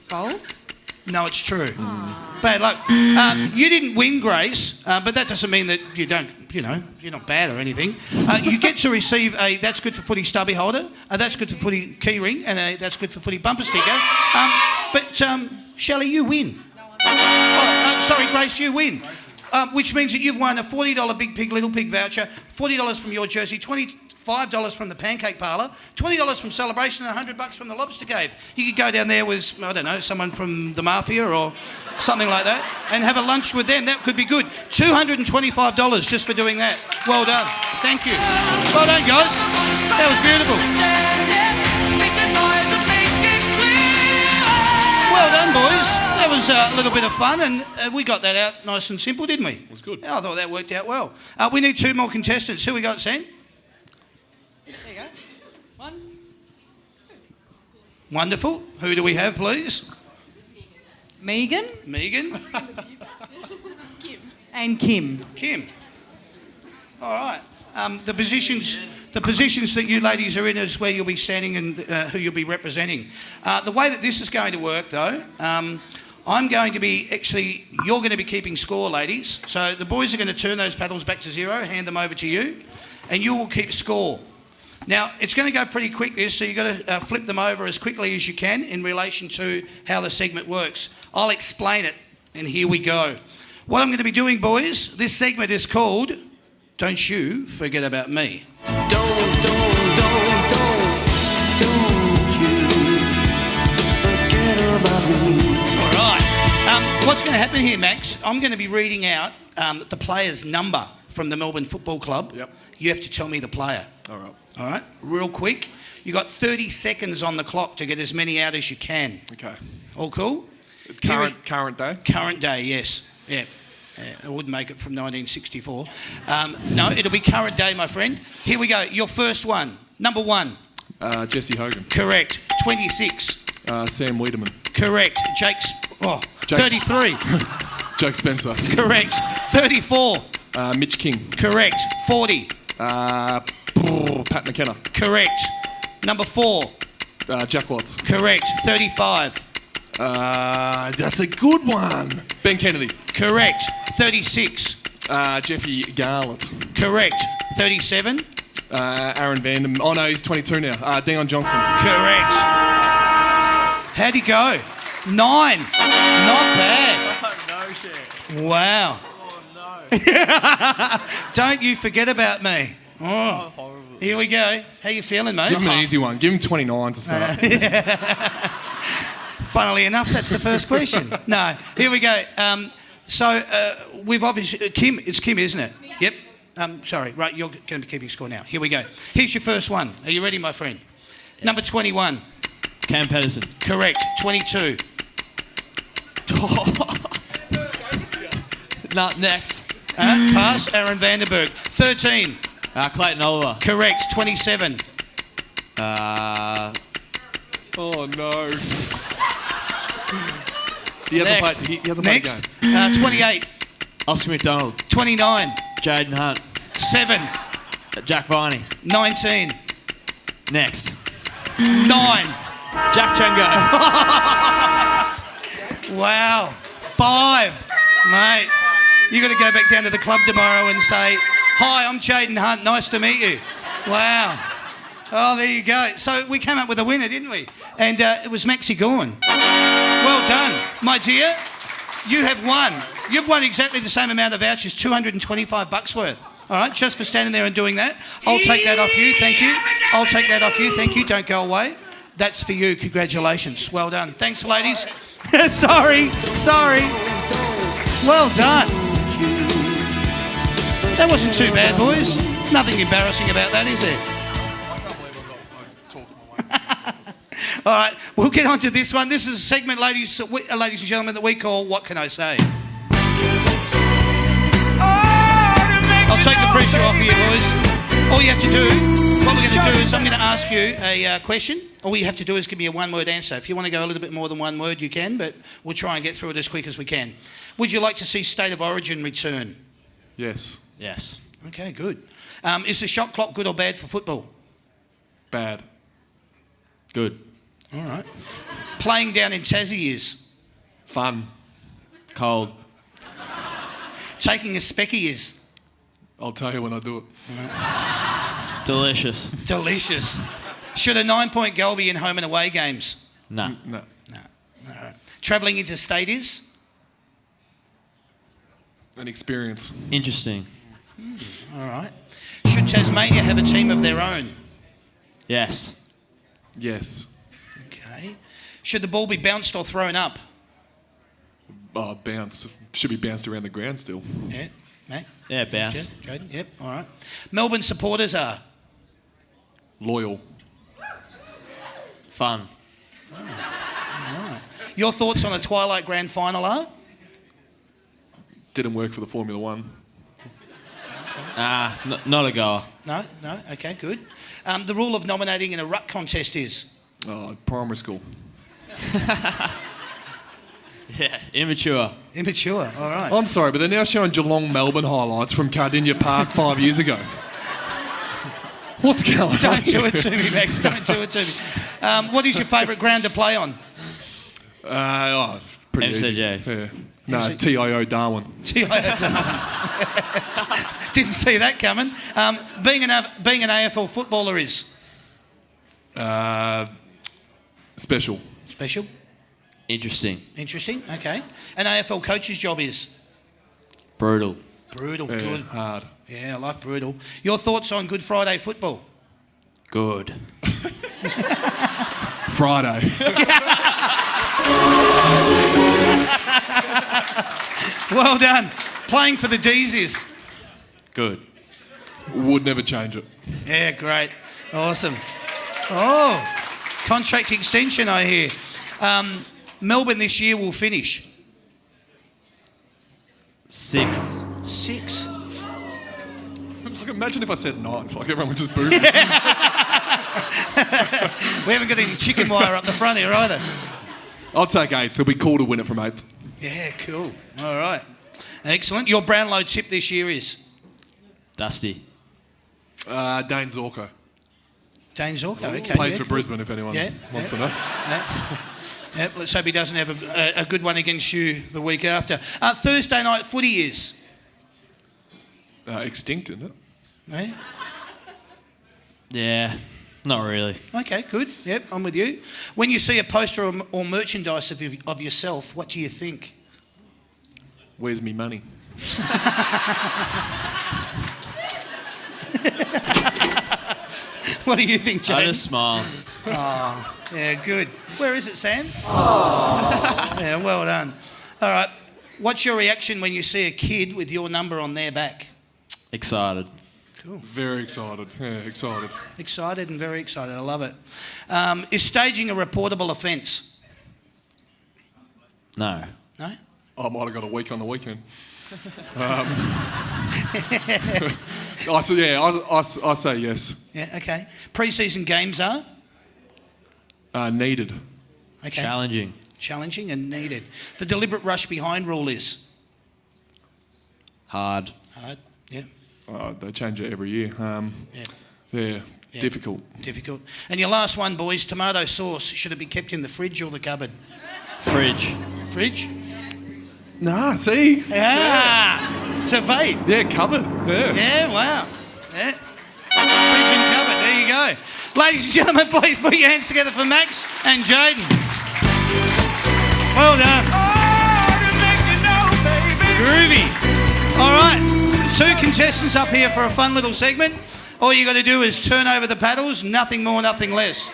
[SPEAKER 8] False?
[SPEAKER 1] No, it's true. Bad luck. You didn't win, Grace, but that doesn't mean that you don't, you're not bad or anything. You get to receive a That's Good for Footy stubby holder, a That's Good for Footy key ring, and a That's Good for Footy bumper sticker. But Shelley, you win. Sorry, Grace, you win. Which means that you've won a $40 Big Pig Little Pig voucher, $40 from your jersey, $25 from the Pancake Parlour, $20 from Celebration, and $100 from the Lobster Cave. You could go down there with, I don't know, someone from the Mafia or something like that, and have a lunch with them. That could be good. $225 just for doing that. Well done. Thank you. Well done, guys. That was beautiful. Well done, boys. That was a little bit of fun, and we got that out nice and simple, didn't we? It
[SPEAKER 4] was good.
[SPEAKER 1] Yeah, I thought that worked out well. We need 2 more contestants. Who we got, Sam?
[SPEAKER 8] There you go. 1, 2.
[SPEAKER 1] Wonderful. Who do we have, please?
[SPEAKER 8] Megan.
[SPEAKER 1] Megan.
[SPEAKER 8] And Kim.
[SPEAKER 1] Kim. All right. The positions that you ladies are in is where you'll be standing and who you'll be representing. The way that this is going to work, though, I'm going to be you're going to be keeping score, ladies. So the boys are going to turn those paddles back to 0, hand them over to you, and you will keep score. Now, it's going to go pretty quick, this, so you've got to flip them over as quickly as you can in relation to how the segment works. I'll explain it, and here we go. What I'm going to be doing, boys, this segment is called Don't You Forget About Me.
[SPEAKER 2] Don't you forget about me.
[SPEAKER 1] All right. What's going to happen here, Max? I'm going to be reading out the player's number from the Melbourne Football Club.
[SPEAKER 4] Yep.
[SPEAKER 1] You have to tell me the player.
[SPEAKER 4] All right.
[SPEAKER 1] All right? Real quick. You got 30 seconds on the clock to get as many out as you can.
[SPEAKER 4] Okay.
[SPEAKER 1] All cool?
[SPEAKER 4] Current day?
[SPEAKER 1] Current day, yes. Yeah. I wouldn't make it from 1964. No, it'll be current day, my friend. Here we go. Your first one. Number 1.
[SPEAKER 4] Jesse Hogan.
[SPEAKER 1] Correct. 26.
[SPEAKER 4] Sam Wiedemann.
[SPEAKER 1] Correct. Jake's... 33.
[SPEAKER 4] Jake Spencer.
[SPEAKER 1] Correct. 34.
[SPEAKER 4] Mitch King.
[SPEAKER 1] Correct. 40.
[SPEAKER 4] Pat McKenna.
[SPEAKER 1] Correct. Number 4.
[SPEAKER 4] Jack Watts.
[SPEAKER 1] Correct. 35.
[SPEAKER 4] That's a good one. Ben Kennedy.
[SPEAKER 1] Correct. 36.
[SPEAKER 4] Jeffy Garlett.
[SPEAKER 1] Correct. 37.
[SPEAKER 4] Aaron Vandam. Oh no, he's 22 now. Dion Johnson.
[SPEAKER 1] Correct. How'd he go? 9. Not bad.
[SPEAKER 3] No shit.
[SPEAKER 1] Wow.
[SPEAKER 3] Oh no.
[SPEAKER 1] Don't you forget about me. Oh, here we go. How you feeling, mate?
[SPEAKER 4] Give him an easy one. Give him 29 to start.
[SPEAKER 1] Funnily enough, that's the first question. No, here we go. So we've obviously... Kim, it's Kim, isn't it? Yep. Sorry, right, you're going to be keeping score now. Here we go. Here's your first one. Are you ready, my friend? Yep. Number 21.
[SPEAKER 3] Cam Pedersen.
[SPEAKER 1] Correct. 22.
[SPEAKER 3] Not next.
[SPEAKER 1] Pass. Aaron Vandenberg. 13.
[SPEAKER 3] Clayton Oliver.
[SPEAKER 1] Correct. 27.
[SPEAKER 4] Oh, no. He hasn't
[SPEAKER 3] Next.
[SPEAKER 4] played, he hasn't played
[SPEAKER 1] Next.
[SPEAKER 4] a game.
[SPEAKER 1] 28.
[SPEAKER 3] Oscar McDonald.
[SPEAKER 1] 29.
[SPEAKER 3] Jaden Hunt.
[SPEAKER 1] 7.
[SPEAKER 3] Jack Viney.
[SPEAKER 1] 19.
[SPEAKER 3] Next.
[SPEAKER 1] 9.
[SPEAKER 3] Jack Chungo.
[SPEAKER 1] Wow. 5. Mate, you got to go back down to the club tomorrow and say, "Hi, I'm Jaden Hunt. Nice to meet you." Wow. Oh, there you go. So we came up with a winner, didn't we? And it was Maxi Gorn. Well done. My dear, you have won. You've won exactly the same amount of vouchers, $225 worth. All right, just for standing there and doing that. I'll take that off you, thank you. I'll take that off you, thank you. Don't go away. That's for you. Congratulations. Well done. Thanks, ladies. Sorry. Well done. That wasn't too bad, boys. Nothing embarrassing about that, is there? All right, we'll get on to this one. This is a segment, ladies and gentlemen, that we call What Can I Say? I'll take the pressure off you, boys. All you have to do, what we're going to do is I'm going to ask you a question. All you have to do is give me a one-word answer. If you want to go a little bit more than one word, you can, but we'll try and get through it as quick as we can. Would you like to see State of Origin return?
[SPEAKER 4] Yes.
[SPEAKER 3] Yes.
[SPEAKER 1] Okay, good. Is the shot clock good or bad for football?
[SPEAKER 4] Bad.
[SPEAKER 3] Good.
[SPEAKER 1] All right. Playing down in Tassie is?
[SPEAKER 4] Fun.
[SPEAKER 3] Cold.
[SPEAKER 1] Taking a specky is?
[SPEAKER 4] I'll tell you when I do it.
[SPEAKER 3] Delicious.
[SPEAKER 1] Delicious. Should a 9-point goal be in home and away games?
[SPEAKER 3] No.
[SPEAKER 4] No.
[SPEAKER 1] No. All right. Travelling interstate is?
[SPEAKER 4] An experience.
[SPEAKER 3] Interesting.
[SPEAKER 1] All right. Should Tasmania have a team of their own?
[SPEAKER 3] Yes.
[SPEAKER 4] Yes.
[SPEAKER 1] Okay. Should the ball be bounced or thrown up?
[SPEAKER 4] Oh, bounced. Should be bounced around the ground still.
[SPEAKER 1] Yeah. Mate?
[SPEAKER 3] Yeah, bounce.
[SPEAKER 1] Jaden? Yep. All right. Melbourne supporters are?
[SPEAKER 4] Loyal.
[SPEAKER 3] Fun.
[SPEAKER 1] All right. Your thoughts on a Twilight Grand Final are?
[SPEAKER 4] Didn't work for the Formula One.
[SPEAKER 3] Not a goer.
[SPEAKER 1] No? Okay, good. The rule of nominating in a ruck contest is?
[SPEAKER 4] Oh, primary school.
[SPEAKER 3] Yeah, immature.
[SPEAKER 1] Immature. All right.
[SPEAKER 4] I'm sorry, but they're now showing Geelong Melbourne highlights from Cardinia Park 5 years ago. What's going on?
[SPEAKER 1] Don't do it to me, Max. Don't do it to me. What is your favourite ground to play on?
[SPEAKER 4] Pretty
[SPEAKER 3] MCJ.
[SPEAKER 4] easy. Yeah. No, TIO Darwin.
[SPEAKER 1] Didn't see that coming. Being an AFL footballer is?
[SPEAKER 4] Special.
[SPEAKER 1] Special.
[SPEAKER 3] Interesting.
[SPEAKER 1] Interesting. Okay. An AFL coach's job is?
[SPEAKER 3] Brutal.
[SPEAKER 1] Brutal.
[SPEAKER 4] Yeah,
[SPEAKER 1] Good.
[SPEAKER 4] hard.
[SPEAKER 1] Yeah, I like brutal. Your thoughts on Good Friday football?
[SPEAKER 3] Good.
[SPEAKER 4] Friday.
[SPEAKER 1] Well done. Playing for the D's is?
[SPEAKER 3] Good.
[SPEAKER 4] Would never change it.
[SPEAKER 1] Yeah, great. Awesome. Oh, contract extension, I hear. Melbourne this year will finish?
[SPEAKER 3] 6.
[SPEAKER 1] 6.
[SPEAKER 4] Like, imagine if I said 9. Like everyone would just boo me.
[SPEAKER 1] We haven't got any chicken wire up the front here either.
[SPEAKER 4] I'll take 8th. It'll be cool to win it from 8th.
[SPEAKER 1] Yeah, cool. All right. Excellent. Your Brownlow tip this year is?
[SPEAKER 3] Dusty.
[SPEAKER 4] Dane Zorko.
[SPEAKER 1] Dane Zorko, okay.
[SPEAKER 4] Plays
[SPEAKER 1] yeah.
[SPEAKER 4] for Brisbane if anyone wants to know.
[SPEAKER 1] Yep, let's hope he doesn't have a good one against you the week after. Thursday night footy is?
[SPEAKER 4] Extinct, isn't it?
[SPEAKER 1] Eh?
[SPEAKER 3] Yeah, not really.
[SPEAKER 1] Okay, good. Yep, I'm with you. When you see a poster or merchandise of yourself, what do you think?
[SPEAKER 4] Where's me money?
[SPEAKER 1] What do you think, Jaden?
[SPEAKER 3] I just smile.
[SPEAKER 1] Oh, yeah, good. Where is it, Sam? Oh. Yeah, well done. All right. What's your reaction when you see a kid with your number on their back?
[SPEAKER 3] Excited.
[SPEAKER 1] Cool.
[SPEAKER 4] Very excited. Yeah, excited.
[SPEAKER 1] Excited and very excited. I love it. Is staging a reportable offence?
[SPEAKER 3] No.
[SPEAKER 1] No?
[SPEAKER 4] I might have got a week on the weekend. I say yes.
[SPEAKER 1] Yeah, okay. Pre-season games are?
[SPEAKER 4] Needed.
[SPEAKER 1] Okay.
[SPEAKER 3] Challenging.
[SPEAKER 1] Challenging and needed. The deliberate rush behind rule is?
[SPEAKER 3] Hard.
[SPEAKER 1] Hard, yeah.
[SPEAKER 4] They change it every year.
[SPEAKER 1] Yeah.
[SPEAKER 4] Difficult.
[SPEAKER 1] Difficult. And your last one, boys, tomato sauce. Should it be kept in the fridge or the cupboard?
[SPEAKER 3] Fridge.
[SPEAKER 1] Fridge?
[SPEAKER 4] Nah, see?
[SPEAKER 1] Ah, it's a bait.
[SPEAKER 4] Yeah, cupboard. Yeah.
[SPEAKER 1] Yeah, wow. Yeah. Fridge and cupboard, there you go. Ladies and gentlemen, please put your hands together for Max and Jaden. Well done. Groovy. All right, 2 contestants up here for a fun little segment. All you got to do is turn over the paddles, nothing more, nothing less.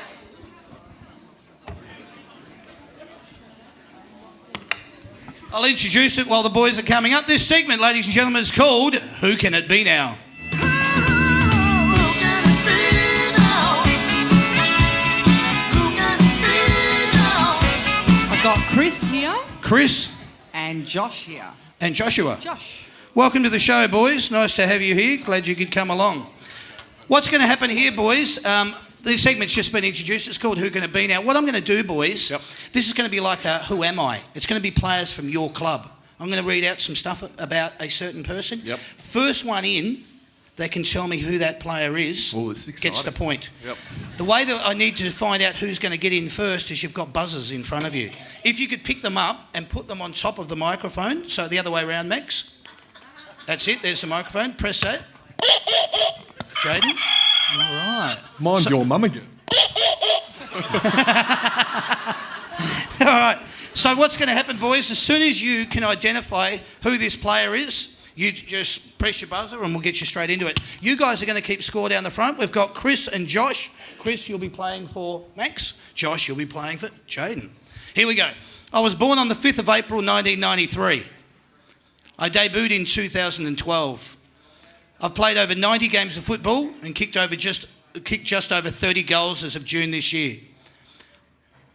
[SPEAKER 1] I'll introduce it while the boys are coming up. This segment, ladies and gentlemen, is called Who Can It Be Now?
[SPEAKER 8] I've got Chris here
[SPEAKER 1] Chris
[SPEAKER 8] and Josh here.
[SPEAKER 1] and Joshua.
[SPEAKER 8] Josh.
[SPEAKER 1] Welcome to the show, boys. Nice to have you here. Glad you could come along. What's going to happen here, boys? The segment's just been introduced. It's called Who Can It Be Now? What I'm going to do, boys, this is going to be like a Who Am I? It's going to be players from your club. I'm going to read out some stuff about a certain person.
[SPEAKER 4] Yep.
[SPEAKER 1] First one in, they can tell me who that player is,
[SPEAKER 4] Oh, this is exciting.
[SPEAKER 1] gets the point.
[SPEAKER 4] Yep.
[SPEAKER 1] The way that I need to find out who's going to get in first is you've got buzzers in front of you. If you could pick them up and put them on top of the microphone, so the other way around, Max. That's it, there's the microphone. Press that. Jaden. All right.
[SPEAKER 4] Mine's your mum again.
[SPEAKER 1] All right. So what's going to happen, boys, as soon as you can identify who this player is, you just press your buzzer and we'll get you straight into it. You guys are going to keep score down the front. We've got Chris and Josh. Chris, you'll be playing for Max. Josh, you'll be playing for Jaden. Here we go. I was born on the 5th of April, 1993. I debuted in 2012. I've played over 90 games of football and kicked just over 30 goals as of June this year.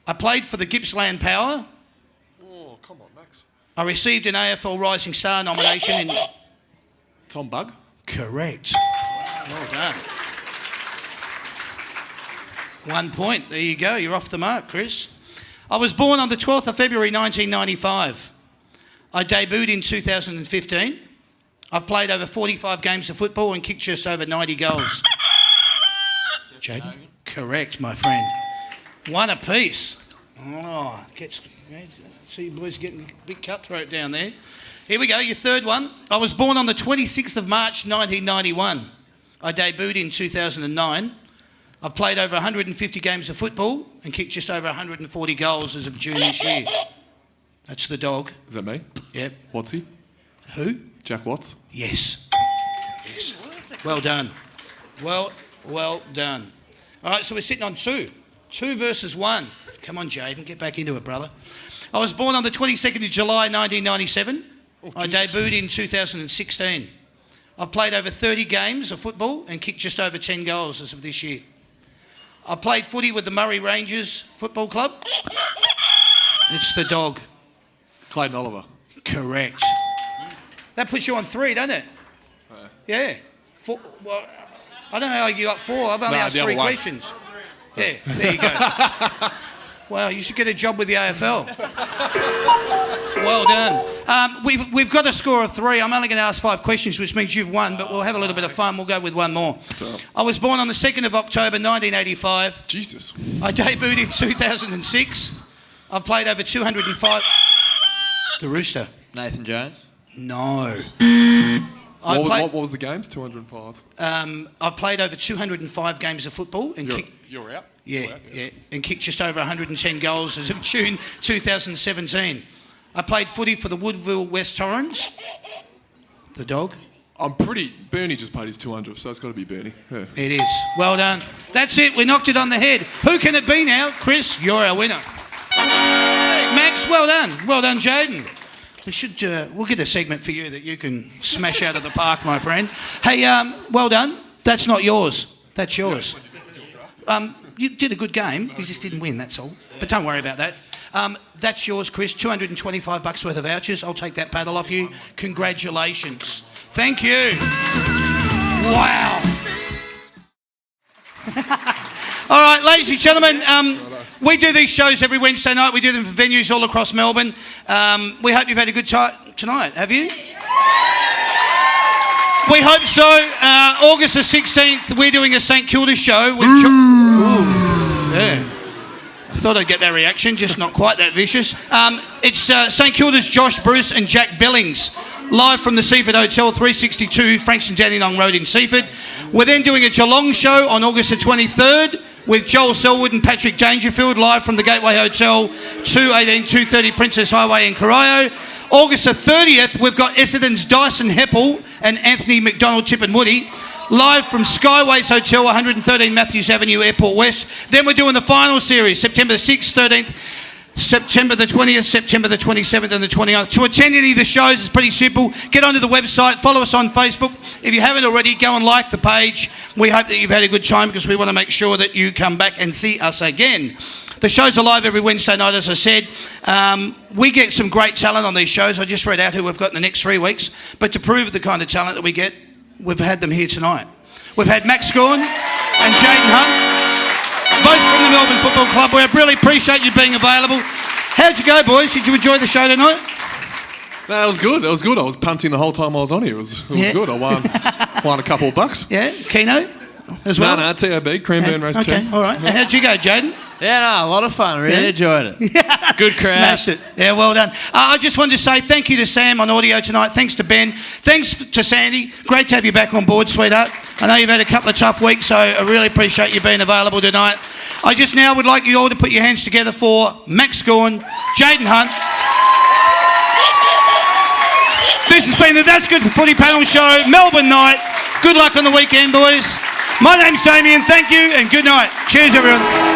[SPEAKER 1] I played for the Gippsland Power.
[SPEAKER 4] Oh, come on, Max.
[SPEAKER 1] I received an AFL Rising Star nomination in...
[SPEAKER 4] Tom Bug?
[SPEAKER 1] Correct. Well done. 1 point. There you go. You're off the mark, Chris. I was born on the 12th of February 1995. I debuted in 2015. I've played over 45 games of football and kicked just over 90 goals. Jaden? Correct, my friend. 1 apiece. Oh, see you boys getting a bit cutthroat down there. Here we go, your third one. I was born on the 26th of March 1991. I debuted in 2009. I've played over 150 games of football and kicked just over 140 goals as of June this year. That's the dog.
[SPEAKER 4] Is that me?
[SPEAKER 1] Yep.
[SPEAKER 4] What's he?
[SPEAKER 1] Who?
[SPEAKER 4] Jack Watts?
[SPEAKER 1] Yes. Yes. Well done. Well done. All right, so we're sitting on 2. 2 versus 1. Come on, Jaden, get back into it, brother. I was born on the 22nd of July 1997. I debuted in 2016. I've played over 30 games of football and kicked just over 10 goals as of this year. I played footy with the Murray Rangers Football Club. It's the dog.
[SPEAKER 4] Clayton Oliver.
[SPEAKER 1] Correct. That puts you on 3, doesn't it? Yeah. 4, well, I don't know how you got 4. I've only asked 3 questions. Yeah, there you go. Wow, you should get a job with the AFL. Well done. We've got a score of 3. I'm only going to ask 5 questions, which means you've won, but we'll have a little bit of fun. We'll go with 1 more. I was born on the 2nd of October 1985.
[SPEAKER 4] Jesus.
[SPEAKER 1] I debuted in 2006. I've played over 205... The Rooster.
[SPEAKER 3] Nathan Jones.
[SPEAKER 1] No.
[SPEAKER 4] What was the games? 205?
[SPEAKER 1] I've played over 205 games of football and kicked...
[SPEAKER 4] You're out?
[SPEAKER 1] Yeah, and kicked just over 110 goals as of June 2017. I played footy for the Woodville West Torrens. The dog.
[SPEAKER 4] Bernie just paid his 200, so it's got to be Bernie. Yeah.
[SPEAKER 1] It is. Well done. That's it. We knocked it on the head. Who can it be now? Chris, you're our winner. Max, well done. Well done, Jaden. We should. We'll get a segment for you that you can smash out of the park, my friend. Hey, well done. That's not yours. That's yours. You did a good game. You just didn't win. That's all. But don't worry about that. That's yours, Chris. $225 worth of vouchers. I'll take that paddle off you. Congratulations. Thank you. Wow. All right, ladies and gentlemen, we do these shows every Wednesday night. We do them for venues all across Melbourne. We hope you've had a good time tonight. Have you? We hope so. August the 16th, we're doing a St Kilda show with... Yeah. I thought I'd get that reaction, just not quite that vicious. It's St Kilda's Josh Bruce and Jack Billings, live from the Seaford Hotel, 362 Frankston Dandenong Road in Seaford. We're then doing a Geelong show on August the 23rd with Joel Selwood and Patrick Dangerfield, live from the Gateway Hotel, 230 Princess Highway in Corio. August the 30th, we've got Essendon's Dyson Heppel and Anthony McDonald Tipperwoody, live from Skyways Hotel, 113 Matthews Avenue, Airport West. Then we're doing the final series, September the 6th, 13th, September the 20th, September the 27th and the 29th. To attend any of the shows, it's pretty simple. Get onto the website, follow us on Facebook. If you haven't already, go and like the page. We hope that you've had a good time because we want to make sure that you come back and see us again. The shows are live every Wednesday night, as I said. We get some great talent on these shows. I just read out who we've got in the next 3 weeks. But to prove the kind of talent that we get, we've had them here tonight. We've had Max Scorn and Jaden Hunt, both from the Melbourne Football Club. We really appreciate you being available. How'd you go, boys? Did you enjoy the show tonight?
[SPEAKER 4] No, it was good. It was good. I was punting the whole time I was on here. It was good. I won a couple of bucks.
[SPEAKER 1] Yeah, Keno as well?
[SPEAKER 4] No, TAB, Cranbourne Race 2.
[SPEAKER 1] Okay, all right. And how'd you go, Jaden?
[SPEAKER 3] Yeah, no, a lot of fun. Really enjoyed it. Good crowd.
[SPEAKER 1] Smashed it. Yeah, well done. I just wanted to say thank you to Sam on audio tonight. Thanks to Ben. Thanks to Sandy. Great to have you back on board, sweetheart. I know you've had a couple of tough weeks, so I really appreciate you being available tonight. I just now would like you all to put your hands together for Max Scorn, Jaden Hunt. This has been the That's Good for Footy panel show, Melbourne night. Good luck on the weekend, boys. My name's Damien. Thank you and good night. Cheers, everyone.